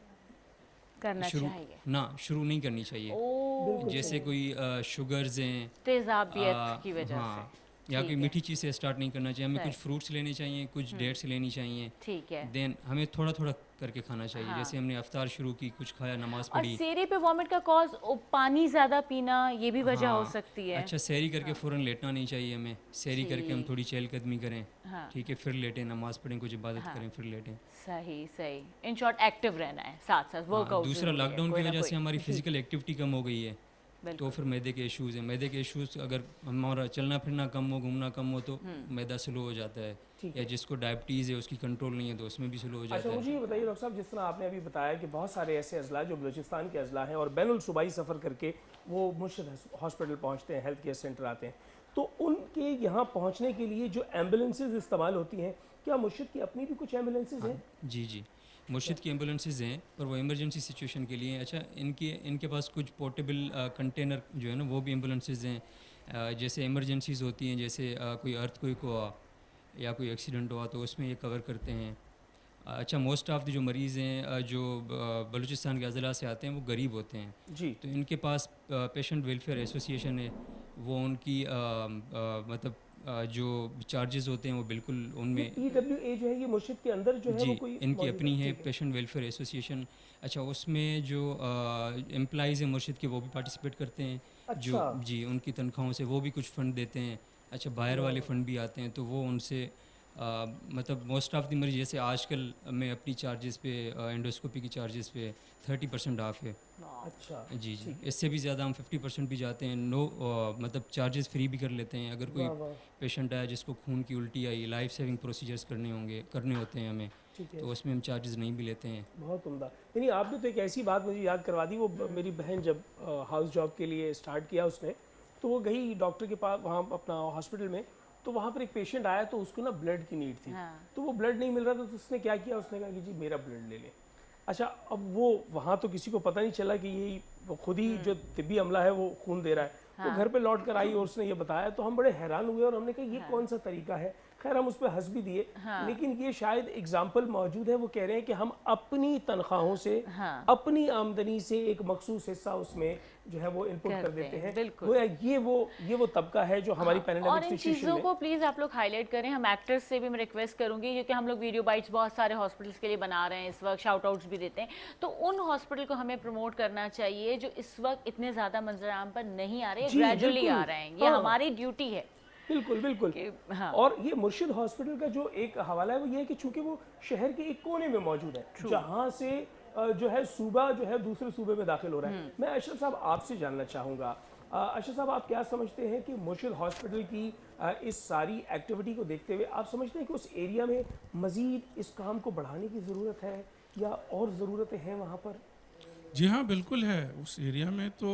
करना शुरू चाहिए। शुरू नहीं करनी चाहिए। जैसे कोई शुगर्स हैं, तेजाबियत की वजह हाँ, से। या कोई ठीक है। मीठी चीज़ से स्टार्ट नहीं करना चाहिए। हमें कुछ फ्रूट्स लेने चाहिए, कुछ डेट्स लेनी चाहिए। ठीक है। देन हमें थोड़ा थोड़ा करके खाना चाहिए। जैसे हमने अफ्तार शुरू की, कुछ खाया, नमाज और पढ़ी। सेरी पे वॉमिट का कॉज पानी ज़्यादा पीना, ये भी वजह हो हाँ, सकती है। अच्छा, सैरी करके फ़ौरन लेटना नहीं चाहिए हमें। सैरी करके हम थोड़ी चहलकदमी करें, ठीक है, फिर लेटें, नमाज पढ़ें, कुछ इबादत करें, फिर लेटें। सही सही, इन शॉर्ट एक्टिव रहना है, साथ साथ वर्कआउट। दूसरा, लॉकडाउन की वजह से हमारी फिजिकल एक्टिविटी कम हो गई है, तो फिर मैदे के इश्यूज़ हैं। मैदे के इश्यूज़ अगर हमारा चलना फिरना कम हो, घूमना कम हो, तो मैदा स्लो हो जाता है। या जिसको डायबिटीज़ है उसकी कंट्रोल नहीं है तो उसमें भी स्लो हो जाता अच्छा, है। मुझे ये बताइए डॉक्टर साहब, जिस तरह आपने अभी बताया कि बहुत सारे ऐसे अजला जो बलूचिस्तान के अजला हैं और बैनुल सूबाई सफ़र करके वो मुर्शिद हॉस्पिटल पहुँचते हैं, हेल्थ केयर सेंटर आते हैं, तो उनके यहाँ पहुँचने के लिए जो एम्बुलेंसेज इस्तेमाल होती हैं, क्या मुर्शिद की अपनी भी कुछ एम्बुलेंसेज हैं? जी, मुर्शिद की एम्बुलेंसेज हैं, पर वो इमरजेंसी सिचुएशन के लिए। अच्छा, इनके पास कुछ पोर्टेबल कंटेनर जो है ना वो भी एम्बुलेंसेज हैं। जैसे इमरजेंसीज होती हैं, जैसे कोई अर्थक्वेक हुआ या कोई एक्सीडेंट हुआ तो उसमें ये कवर करते हैं। अच्छा, मोस्ट ऑफ द जो मरीज़ हैं जो बलूचिस्तान के अज़ला से आते हैं वो गरीब होते हैं जी। तो इनके पास पेशेंट वेलफेयर एसोसिएशन है, वो उनकी मतलब जो चार्जेस होते हैं वो बिल्कुल उनमें PWA जो है ये मुर्शिद के अंदर जो है जी वो कोई इनकी मौजूद अपनी है ठीक पेशेंट वेलफेयर एसोसिएशन। अच्छा, उसमें जो एम्प्लॉइज़ हैं मुर्शिद के वो भी पार्टिसिपेट करते हैं। जो अच्छा। जी उनकी तनख्वाहों से वो भी कुछ फ़ंड देते हैं। अच्छा, बाहर वाले फ़ंड भी आते हैं तो वो उनसे मतलब मोस्ट ऑफ द मरीज, जैसे आजकल मैं अपनी चार्जेस पे एंडोस्कोपी की चार्जेस पे 30% ऑफ है। अच्छा जी, इससे भी ज़्यादा हम 50% भी जाते हैं। मतलब चार्जेस फ्री भी कर लेते हैं। अगर कोई पेशेंट आया जिसको खून की उल्टी आई, लाइफ सेविंग प्रोसीजर्स करने होते हैं हमें, तो उसमें हम चार्जेस नहीं भी लेते हैं। बहुत उम्दा। नहीं, आपने तो एक ऐसी बात मुझे याद करवा दी, वो मेरी बहन जब हाउस जॉब के लिए स्टार्ट किया उसने, तो वो गई डॉक्टर के पास वहाँ अपना हॉस्पिटल में, तो वहाँ पर एक पेशेंट आया तो उसको ना ब्लड की नीड थी। तो वो ब्लड नहीं मिल रहा था तो उसने क्या किया, उसने कहा कि जी मेरा ब्लड ले लें। अच्छा, अब वो वहाँ तो किसी को पता नहीं चला कि यही वो खुद ही जो तिब्बी अमला है वो खून दे रहा है। वो घर पे लौट कर आई और उसने ये बताया, तो हम बड़े हैरान हुए और हमने कहा ये कौन सा तरीका है। खैर हम उस पर हंस भी दिए, लेकिन ये शायद एग्जाम्पल मौजूद है। वो कह रहे हैं कि हम अपनी तनख्वाहों से अपनी आमदनी से एक मखसूस हिस्सा उसमें जो है वो इनपुट कर देते हैं। ये वो तबका है जो हमारी पैंडेमिक और इन चीज़ों को प्लीज़ आप लोग हाईलाइट करें। हम एक्टर्स से भी मैं रिक्वेस्ट करूंगी, क्योंकि हम लोग वीडियो बाइट्स बहुत सारे हॉस्पिटल्स के लिए बना रहे हैं इस वक्त, शाउट आउट्स भी देते हैं, तो उन हॉस्पिटल को हमें प्रमोट करना चाहिए जो इस वक्त इतने ज़्यादा मंजराम पर नहीं आ रहे, ग्रेजुअली आ रहे हैं। ये हमारी ड्यूटी है। बिल्कुल बिल्कुल। और ये मुर्शिद हॉस्पिटल का जो एक हवाला है वो ये है कि चूंकि वो शहर के एक कोने में मौजूद है, जहाँ से जो है सूबा जो है दूसरे सूबे में दाखिल हो रहा है। मैं अशरफ साहब आपसे जानना चाहूँगा अशरफ साहब, आप क्या समझते हैं कि मुर्शिद हॉस्पिटल की इस सारी एक्टिविटी को देखते हुए आप समझते हैं कि उस एरिया में मज़ीद इस काम को बढ़ाने की ज़रूरत है या और ज़रूरतें हैं वहाँ पर? जी हाँ, बिल्कुल है। उस एरिया में तो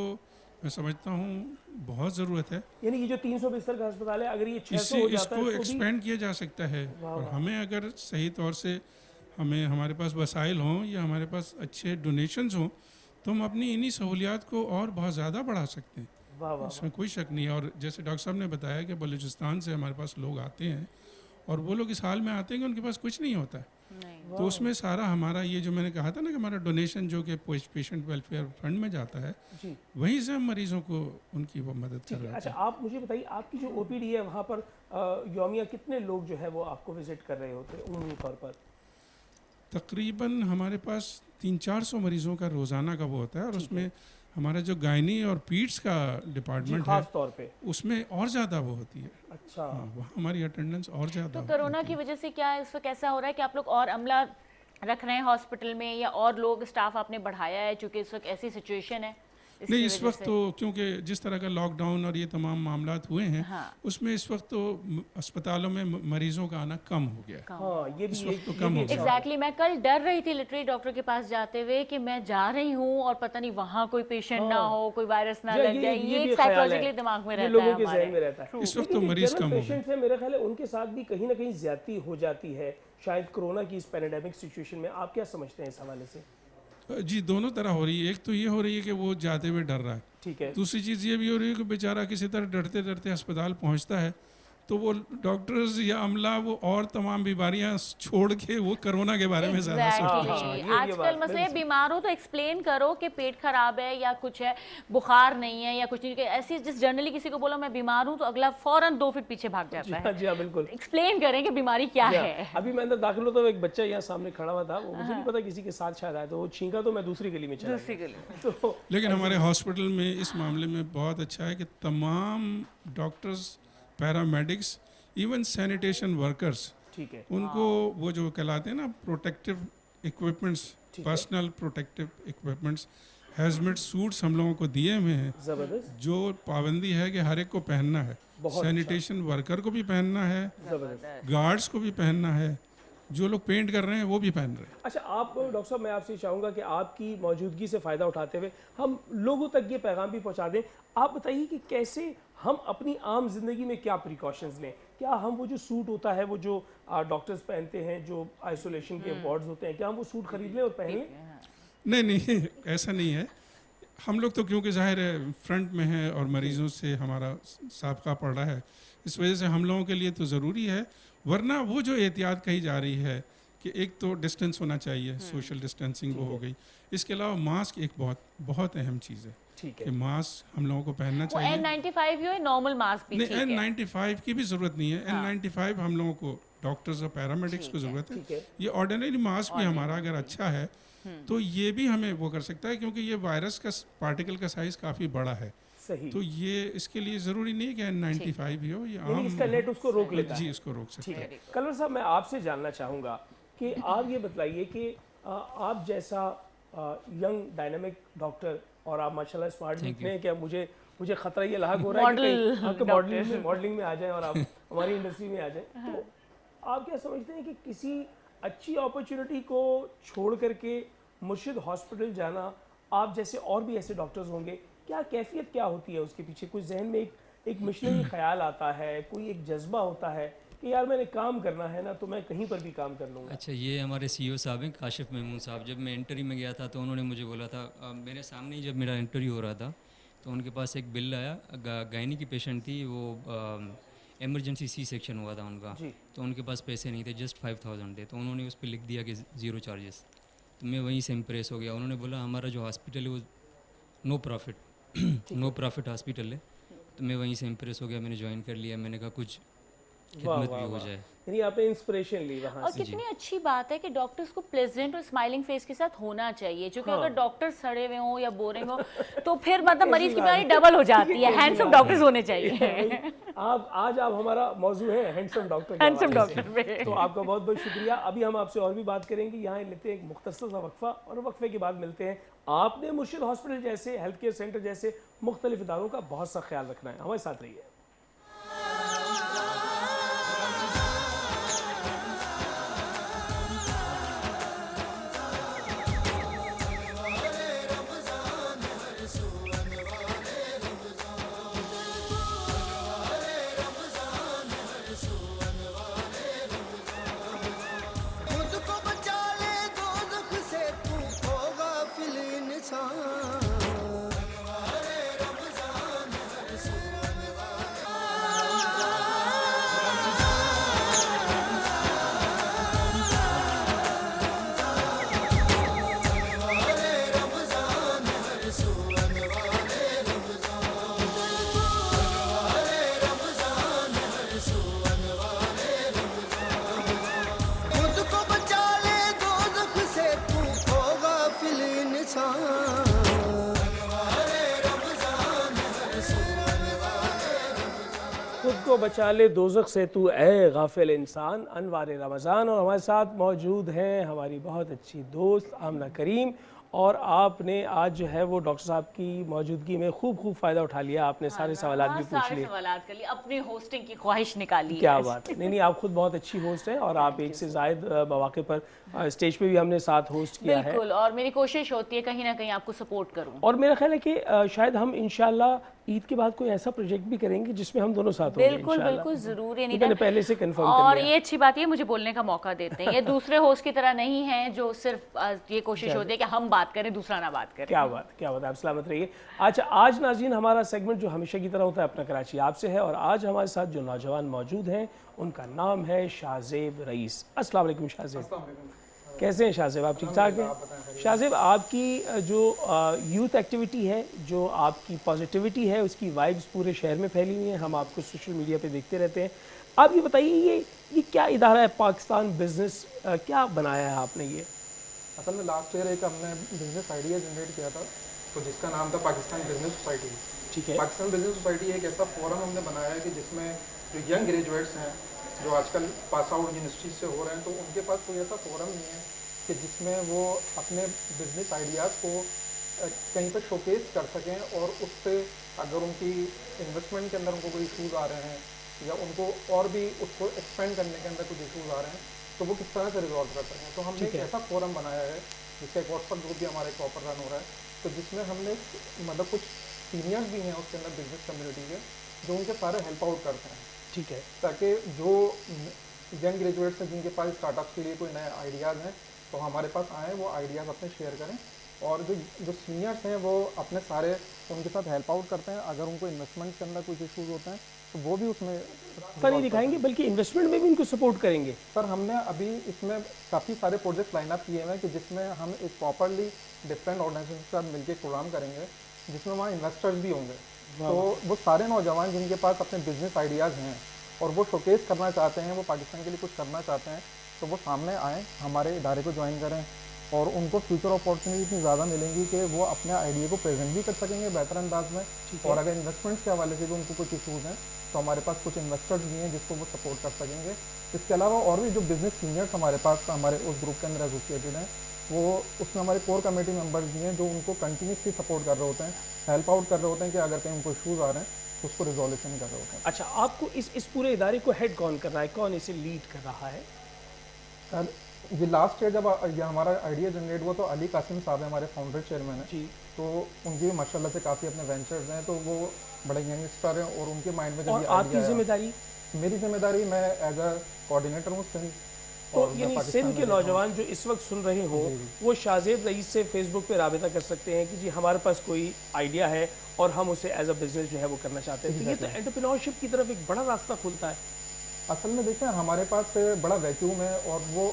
मैं समझता हूँ बहुत ज़रूरत है। यानी ये जो 300 बिस्तर का अस्पताल है, अगर ये 600 हो जाता इसको है तो भी एक्सपेंड किया जा सकता है, और हमें अगर सही तौर से हमारे पास वसाइल हों या हमारे पास अच्छे डोनेशंस हों तो हम अपनी इन्हीं सहूलियात को और बहुत ज़्यादा बढ़ा सकते हैं। वाह वाह इसमें कोई शक नहीं है। और जैसे डॉक्टर साहब ने बताया कि बलूचिस्तान से हमारे पास लोग आते हैं और वो लोग इस हाल में आते हैं कि उनके पास कुछ नहीं होता है, तो उसमें सारा हमारा ये जो मैंने कहा था ना कि हमारा डोनेशन जो कि पेशेंट वेलफेयर फंड में जाता है, जी। वहीं से हम मरीज़ों को उनकी वो मदद कर रहे अच्छा, हैं। आप मुझे बताइए, आपकी जो ओपीडी है वहाँ पर यौमिया कितने लोग जो है वो आपको विजिट कर रहे होते हैं उमूमी तौर पर? तकरीबन हमारे पास 300-400 मरीज़ों का रोज़ाना का वो होता है, और उसमें हमारा जो गायनी और पीड्स का डिपार्टमेंट है खास तौर पे। उसमें और ज़्यादा वो होती है। अच्छा, हाँ, वहाँ हमारी अटेंडेंस और ज़्यादा तो कोरोना की वजह से क्या इस वक्त ऐसा हो रहा है कि आप लोग और अमला रख रहे हैं हॉस्पिटल में, या और लोग स्टाफ आपने बढ़ाया है चूंकि इस वक्त ऐसी सिचुएशन है? नहीं, इस वक्त तो क्योंकि जिस तरह का लॉकडाउन और ये तमाम मामलात हुए हैं, हाँ। उसमें इस वक्त तो अस्पतालों में मरीज़ों का आना कम हो गया। हाँ, ये भी इस वक्त तो ये कम भी हो एक गया। एग्जैक्टली मैं कल डर रही थी लिटरली डॉक्टर के पास जाते हुए कि मैं जा रही हूँ और पता नहीं वहाँ कोई पेशेंट ना हो, कोई वायरस ना लग जाए। ये भी एक ख्याल है। साइकोलॉजिकली दिमाग में ये रहता लोगों है के जहन में हमारे। रहता है। इस वक्त तो मरीज कम हो गए। पेशेंट्स हैं, मेरा ख्याल है उनके साथ भी कहीं ना कहीं ज्यादती हो जाती है शायद कोरोना की इस पैंडेमिक सिचुएशन में। आप क्या समझते हैं इस हवाले से? जी, दोनों तरह हो रही है। एक तो ये हो रही है कि वो जाते हुए डर रहा है, ठीक है। दूसरी चीज़ ये भी हो रही है कि बेचारा किसी तरह डरते डरते अस्पताल पहुंचता है, तो वो डॉक्टर्स या अमला वो और तमाम बीमारियां छोड़ के वो कोरोना के बारे में ज़्यादा सोचते हैं। Exactly. आजकल मसले बीमार हो तो एक्सप्लेन करो कि पेट खराब है या कुछ है, बुखार नहीं है या कुछ नहीं। ऐसी जिस जनरली किसी को बोला मैं बीमार हूँ तो अगला फौरन 2 फीट पीछे भाग जाता है। जी हाँ, बिल्कुल। एक्सप्लेन करें कि बीमारी क्या है। अभी मैं अंदर दाखिल होता हुआ एक बच्चा यहाँ सामने खड़ा हुआ था, वो मुझे नहीं पता किसी के साथ शायद आया, तो वो छींका तो मैं दूसरी गली में चला गया। तो लेकिन हमारे हॉस्पिटल में इस मामले में बहुत अच्छा है कि तमाम doctors, paramedics, even sanitation workers, ठीक है, उनको वो जो कहलाते हैं ना protective equipments, personal protective equipments, hazmat suits हम लोगों को दिए हुए हैं, जबरदस्त, जो पाबंदी है कि हर एक को पहनना है। सैनिटेशन वर्कर को भी पहनना है, जबरदस्त। गार्ड्स को भी पहनना है, जो लोग पेंट कर रहे हैं वो भी पहन रहे हैं। अच्छा, आप डॉक्टर साहब, मैं आपसे चाहूँगा कि आपकी मौजूदगी से फ़ायदा उठाते हुए हम लोगों तक ये पैगाम भी पहुँचा दें। आप बताइए कि कैसे हम अपनी आम जिंदगी में क्या प्रिकॉशंस लें? क्या हम वो जो सूट होता है, वो जो डॉक्टर्स पहनते हैं, जो आइसोलेशन के वार्ड्स होते हैं, क्या हम वो सूट खरीद लें और पहन लें? नहीं, ऐसा नहीं है। हम लोग तो क्योंकि ज़ाहिर है फ्रंट में है और मरीज़ों से हमारा साबका पड़ रहा है, इस वजह से हम लोगों के लिए तो ज़रूरी है। वरना वो जो एहतियात कही जा रही है कि एक तो डिस्टेंस होना चाहिए, सोशल डिस्टेंसिंग वो हो गई, इसके अलावा मास्क एक बहुत अहम चीज़ है। ठीक है, कि मास्क हम लोगों को पहनना वो चाहिए। N95 ही हो, नॉर्मल मास्क भी ठीक है। N95 की भी ज़रूरत नहीं है। N95 हम लोगों को डॉक्टर्स और पैरामेडिक्स को ज़रूरत ठीक है। है। ये ऑर्डिनरी मास्क भी हमारा अगर अच्छा है तो ये भी हमें वो कर सकता है, क्योंकि ये वायरस का पार्टिकल का साइज़ काफ़ी बड़ा है। सही। तो ये इसके लिए ज़रूरी नहीं है कि N95 ही हो, ये यानी इसका नेट उसको रोक लेता जी है। इसको रोक सकता ठीक है। है। कलर साहब, मैं आपसे जानना चाहूँगा कि आप ये बताइए कि आप जैसा यंग डायनामिक डॉक्टर, और आप माशाल्लाह स्मार्ट भी इतने हैं कि मुझे खतरा ये लाक हो रहा है कि आपके मॉडलिंग में आ जाए और आप हमारी इंडस्ट्री में आ जाए। तो आप क्या समझते हैं कि किसी अच्छी अपॉर्चुनिटी को छोड़ करके मुर्शिद हॉस्पिटल जाना, आप जैसे और भी ऐसे डॉक्टर्स होंगे, क्या कैफियत क्या होती है उसके पीछे? कुछ जहन में एक मिशनरी ख्याल आता है, कोई एक जज्बा होता है कि यार मैंने काम करना है ना, तो मैं कहीं पर भी काम कर लूँगा? अच्छा, ये हमारे CEO साहब हैं, काशिफ महमूद साहब। जब मैं इंटरव्यू में गया था तो उन्होंने मुझे बोला था, मेरे सामने ही जब मेरा इंटरव्यू हो रहा था तो उनके पास एक बिल आया, गायनी की पेशेंट थी, वो एमरजेंसी C-सेक्शन हुआ था उनका, तो उनके पास पैसे नहीं थे, जस्ट 5000 थे, तो उन्होंने उस पर लिख दिया कि 0 चार्जेस। तो मैं वहीं से इम्प्रेस हो गया। उन्होंने बोला हमारा जो हॉस्पिटल है वो नो प्रॉफिट हॉस्पिटल है, तो मैं वहीं से इम्प्रेस हो गया। मैंने ज्वाइन कर लिया। मैंने कहा कुछ खिदमत भी हो जाए। यानी आपने इंस्पिरेशन ली वहाँ और से। कितनी अच्छी बात है कि डॉक्टर्स को प्लेजेंट और स्माइलिंग फेस के साथ होना चाहिए, क्योंकि अगर डॉक्टर सड़े हुए हों या बोरिंग हो तो फिर मतलब मरीज की बीमारी डबल हो जाती है। हैंडसम डॉक्टर्स होने चाहिए। आप आज आप हमारा मौजू है हैंडसम डॉक्टर। हैंडसम डॉक्टर पे। तो आपका बहुत बहुत शुक्रिया। अभी हम आपसे और भी बात करेंगे, यहाँ लेते हैं एक मुख्तसर सा वक्फा और वक्फे के बाद मिलते हैं। आपने मुर्शिद हॉस्पिटल जैसे हेल्थ केयर सेंटर जैसे मुख्तलिफ इदारों का बहुत सा ख्याल रखना है, हमारे साथ रहिए। खुद को बचा ले दोज़ख से तू ए गाफिल इंसान, अनवार रमज़ान। और हमारे साथ मौजूद हैं हमारी बहुत अच्छी दोस्त आमना करीम, और आपने आज जो है वो डॉक्टर साहब की मौजूदगी में खूब फ़ायदा उठा लिया। आपने सारे सवालात भी पूछ लिए, सवालात कर लिए, अपनी होस्टिंग की ख्वाहिश निकाली। क्या बात है। नहीं आप खुद बहुत अच्छी होस्ट हैं और आप एक से ज़ायद मौके पर स्टेज पे भी हमने साथ होस्ट किया है। बिल्कुल, और मेरी कोशिश होती है कहीं ना कहीं आपको सपोर्ट करूं। और मेरा ख्याल है कि शायद हम इंशाल्लाह ईद के बाद कोई ऐसा प्रोजेक्ट भी करेंगे जिसमें हम दोनों साथ होंगे। बिल्कुल बिल्कुल जरूर, ये मैंने पहले से कंफर्म कर और लिया। ये अच्छी बात है, मुझे बोलने का मौका देते हैं। ये दूसरे होस्ट की तरह नहीं है जो सिर्फ ये कोशिश होती है कि हम बात करें दूसरा ना बात करें। क्या बात आप सलामत रहिए। अच्छा, आज नाज़रीन हमारा सेगमेंट जो हमेशा की तरह होता है अपना कराची आपसे है, और आज हमारे साथ जो नौजवान मौजूद हैं उनका नाम है शाहजेब रईस। अस्सलाम वालेकुम शाहजेब, कैसे हैं शाहजेब? आप ठीक ठाक हैं? शाहजेब, आपकी जो यूथ एक्टिविटी है, जो आपकी पॉजिटिविटी है, उसकी वाइब्स पूरे शहर में फैली हुई हैं। हम आपको सोशल मीडिया पे देखते रहते हैं। आप ये बताइए, ये क्या इदारा है पाकिस्तान बिजनेस, क्या बनाया है आपने ये? असल में लास्ट ईयर एक हमने बिजनेस आइडिया जनरेट किया था, तो जिसका नाम था पाकिस्तान बिजनेस सोसाइटी। ठीक है। पाकिस्तान बिजनेस सोसाइटी एक ऐसा फोरम हमने बनाया है कि जिसमें जो यंग ग्रेजुएट्स हैं जो आजकल पास आउट यूनिवर्सिटी से हो रहे हैं, तो उनके पास कोई ऐसा फोरम नहीं है कि जिसमें वो अपने बिजनेस आइडियाज़ को कहीं पर शोकेस कर सकें, और उससे अगर उनकी इन्वेस्टमेंट के अंदर उनको कोई इशूज़ आ रहे हैं या उनको और भी उसको एक्सपेंड करने के अंदर कुछ इशूज़ आ रहे हैं, तो वो किस तरह से रिजॉल्व कर सकें। तो हमने एक ऐसा फोरम बनाया है जिसका एक व्हाट्सअप ग्रुप भी हमारे प्रॉपर रन हो रहा है, तो जिसमें हमने मतलब कुछ सीनियर्स भी हैं उसके अंदर बिजनेस कम्युनिटी के, जो उनके सारे हेल्प आउट करते हैं। ठीक है। ताकि जो यंग ग्रेजुएट्स हैं जिनके पास स्टार्टअप्स के लिए कोई नए आइडियाज़ हैं, तो हमारे पास आएँ, वो आइडियाज़ अपने शेयर करें, और जो सीनियर्स हैं वो अपने सारे उनके साथ हेल्प आउट करते हैं। अगर उनको इन्वेस्टमेंट के अंदर कुछ इशूज़ होते हैं तो वो भी उसमें नहीं दिखाएंगे, बल्कि इन्वेस्टमेंट में भी उनको सपोर्ट करेंगे। सर, हमने अभी इसमें काफ़ी सारे प्रोजेक्ट लाइन अप किए हुए हैं कि जिसमें हम एक प्रॉपरली डिफरेंट ऑर्गेनाइजेशन के साथ मिलकर प्रोग्राम करेंगे, जिसमें वहाँ इन्वेस्टर्स भी होंगे। तो वो सारे नौजवान जिनके पास अपने बिजनेस आइडियाज़ हैं और वो शोकेस करना चाहते हैं, वो पाकिस्तान के लिए कुछ करना चाहते हैं, तो वो सामने आएँ, हमारे इदारे को ज्वाइन करें, और उनको फ्यूचर अपॉर्चुनिटी इतनी ज़्यादा मिलेंगी कि वो अपने आइडिया को प्रेजेंट भी कर सकेंगे बेहतर अंदाज में। और अगर इन्वेस्टमेंट्स के हवाले से भी उनको कुछ इशूज़ हैं, तो हमारे पास कुछ इन्वेस्टर्स भी हैं जिसको वो सपोर्ट कर सकेंगे। इसके अलावा और भी जो बिज़नेस सीनियर्स हमारे पास हमारे उस ग्रुप के अंदर एसोसिएटेड हैं, वो उसमें हमारे कोर कमेटी मेंबर्स भी हैं जो उनको कंटिन्यूसली सपोर्ट कर रहे होते हैं, हेल्प आउट कर रहे होते हैं कि अगर कहीं उनको इशूज़ आ रहे हैं तो उसको रिजोल्यूशन कर रहे होते हैं। अच्छा, आपको इस पूरे इदारे को हेड कौन कर रहा है, कौन इसे लीड कर रहा है? सर, ये लास्ट ईयर जब ये हमारा आइडिया जनरेट हुआ तो अली कासिम साहब है हमारे फाउंडर चेयरमैन है जी, तो उनकी भी माशाल्लाह से काफ़ी अपने वेंचर्स हैं, तो वो बड़े यंगस्टर हैं, और उनके माइंड में जब ये आपकी जिम्मेदारी? मेरी जिम्मेदारी, मैं एज अ कोऑर्डिनेटर हूँ सिंध। तो यानी सिंध के नौजवान जो इस वक्त सुन रहे हो, वो शाहजेब रईस से फेसबुक पे राबिता कर सकते हैं कि जी हमारे पास कोई आइडिया है और हम उसे एज अ बिजनेस जो है वो करना चाहते हैं। तो ये तो एंटरप्रेन्योरशिप की तरफ एक बड़ा रास्ता खुलता है। असल में देखिए, हमारे पास बड़ा वैक्यूम है और वो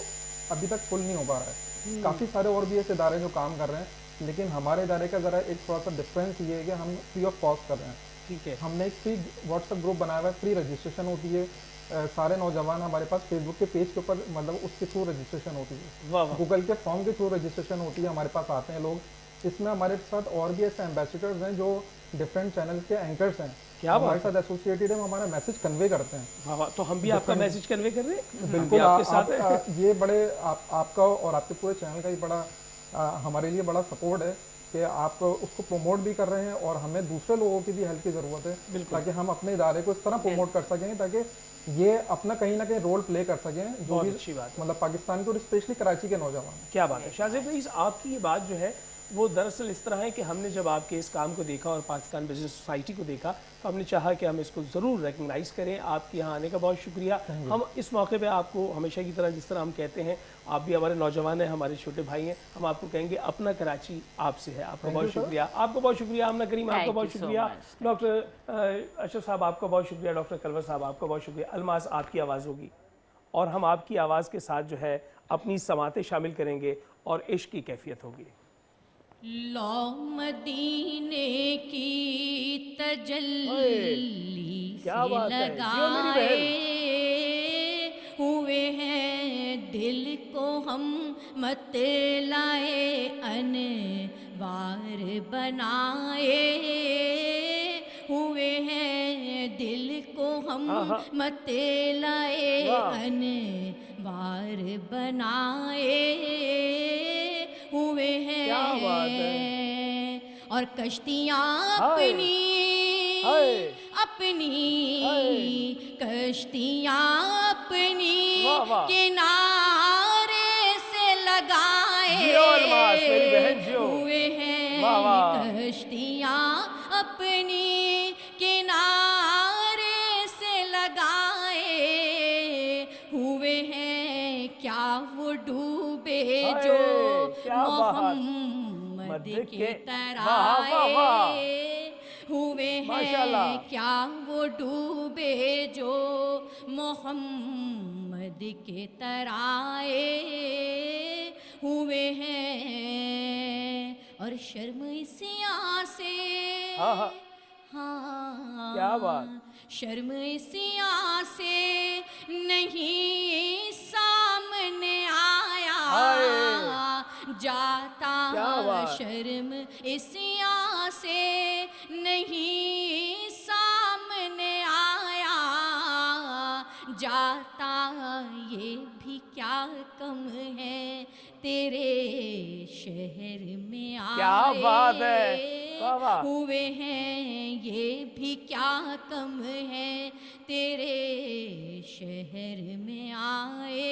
अभी तक फुल नहीं हो पा रहा है। काफ़ी सारे और भी ऐसे इदारे जो काम कर रहे हैं, लेकिन हमारे इदारे का ज़रा एक थोड़ा सा डिफरेंस ये है कि हम फ्री ऑफ कॉस्ट कर रहे हैं। ठीक है। हमने एक फ्री व्हाट्सएप ग्रुप बनाया हुआ है, फ्री रजिस्ट्रेशन होती है, सारे नौजवान हमारे पास फेसबुक के पेज के ऊपर मतलब उसके थ्रू रजिस्ट्रेशन होती है, वाह वाह, गूगल के फॉर्म के थ्रू रजिस्ट्रेशन होती है, हमारे पास आते हैं लोग। इसमें हमारे साथ और भी ऐसे एम्बेसडर्स हैं जो डिफरेंट चैनल के एंकर्स हैं, क्या बात हमारे साथ एसोसिएटेड है, हमारा मैसेज कन्वे करते हैं। वाह वाह, तो हम भी आपका मैसेज कन्वे कर रहे हैं, हम भी बिल्कुल आपके साथ हैं। ये बड़े आपका और आपके पूरे चैनल का ही बड़ा हमारे लिए बड़ा सपोर्ट है कि आप उसको प्रमोट भी कर रहे हैं और हमें दूसरे लोगों की भी हेल्प की ज़रूरत है ताकि हम अपने इदारे को इस तरह प्रमोट कर सकें ताकि ये अपना कहीं ना कहीं रोल प्ले कर सकें, जो बहुत भी अच्छी बात है। मतलब पाकिस्तान के और स्पेशली कराची के नौजवान। क्या बात है शाहज़ेब भाई, आपकी ये बात जो है वो दरअसल इस तरह है कि हमने जब आपके इस काम को देखा और पाकिस्तान बिजनेस सोसाइटी को देखा तो हमने चाहा कि हम इसको ज़रूर रिकग्नाइज़ करें। आपके यहाँ आने का बहुत शुक्रिया। हम इस मौके पे आपको हमेशा की तरह जिस तरह हम कहते हैं, आप भी हमारे नौजवान हैं, हमारे छोटे भाई हैं, हम आपको कहेंगे अपना कराची आपसे है। आपका बहुत शुक्रिया, आपका बहुत शुक्रिया आमना करीम, आपका बहुत शुक्रिया डॉक्टर अशरफ साहब, आपका बहुत शुक्रिया डॉक्टर कलवर साहब, आपका बहुत शुक्रिया। अलमास, आपकी आवाज़ होगी और हम आपकी आवाज़ के साथ जो है अपनी समातें शामिल करेंगे और इश्क की कैफियत होगी। लो मदीने की तजल्ली क्या से बात है, जियो मेरी लगाए हुए हैं दिल को हम मत लाए अनवार बनाए हुए हैं दिल को हम मत लाए अनवार बनाए हुए हैं। क्या बात है। और कश्तियाँ अपनी कश्तियाँ अपनी वाह वाह, किनारे से लगाए जियो अलमास, मेरी बहन जियो। हुए हैं वाह वाह, कश्तियाँ अपनी किनारे से लगाए हुए हैं। क्या वो डूबे जो क्या बात, मोहम्मद के तरह वाह वाह वाह, हुए माशाल्लाह। हैं। क्या वो डूबे जो मोहम्मद के तराए हुए हैं। और शर्म इसियाँ से हाँ, क्या बात, शर्म इसियाँ से नहीं सामने आया जाता, शर्म इसियाँ से नहीं सामने आया जाता। ये भी क्या कम है तेरे शहर में आए क्या बात है, वाह वाह, हुए हैं। ये भी क्या कम है तेरे शहर में आए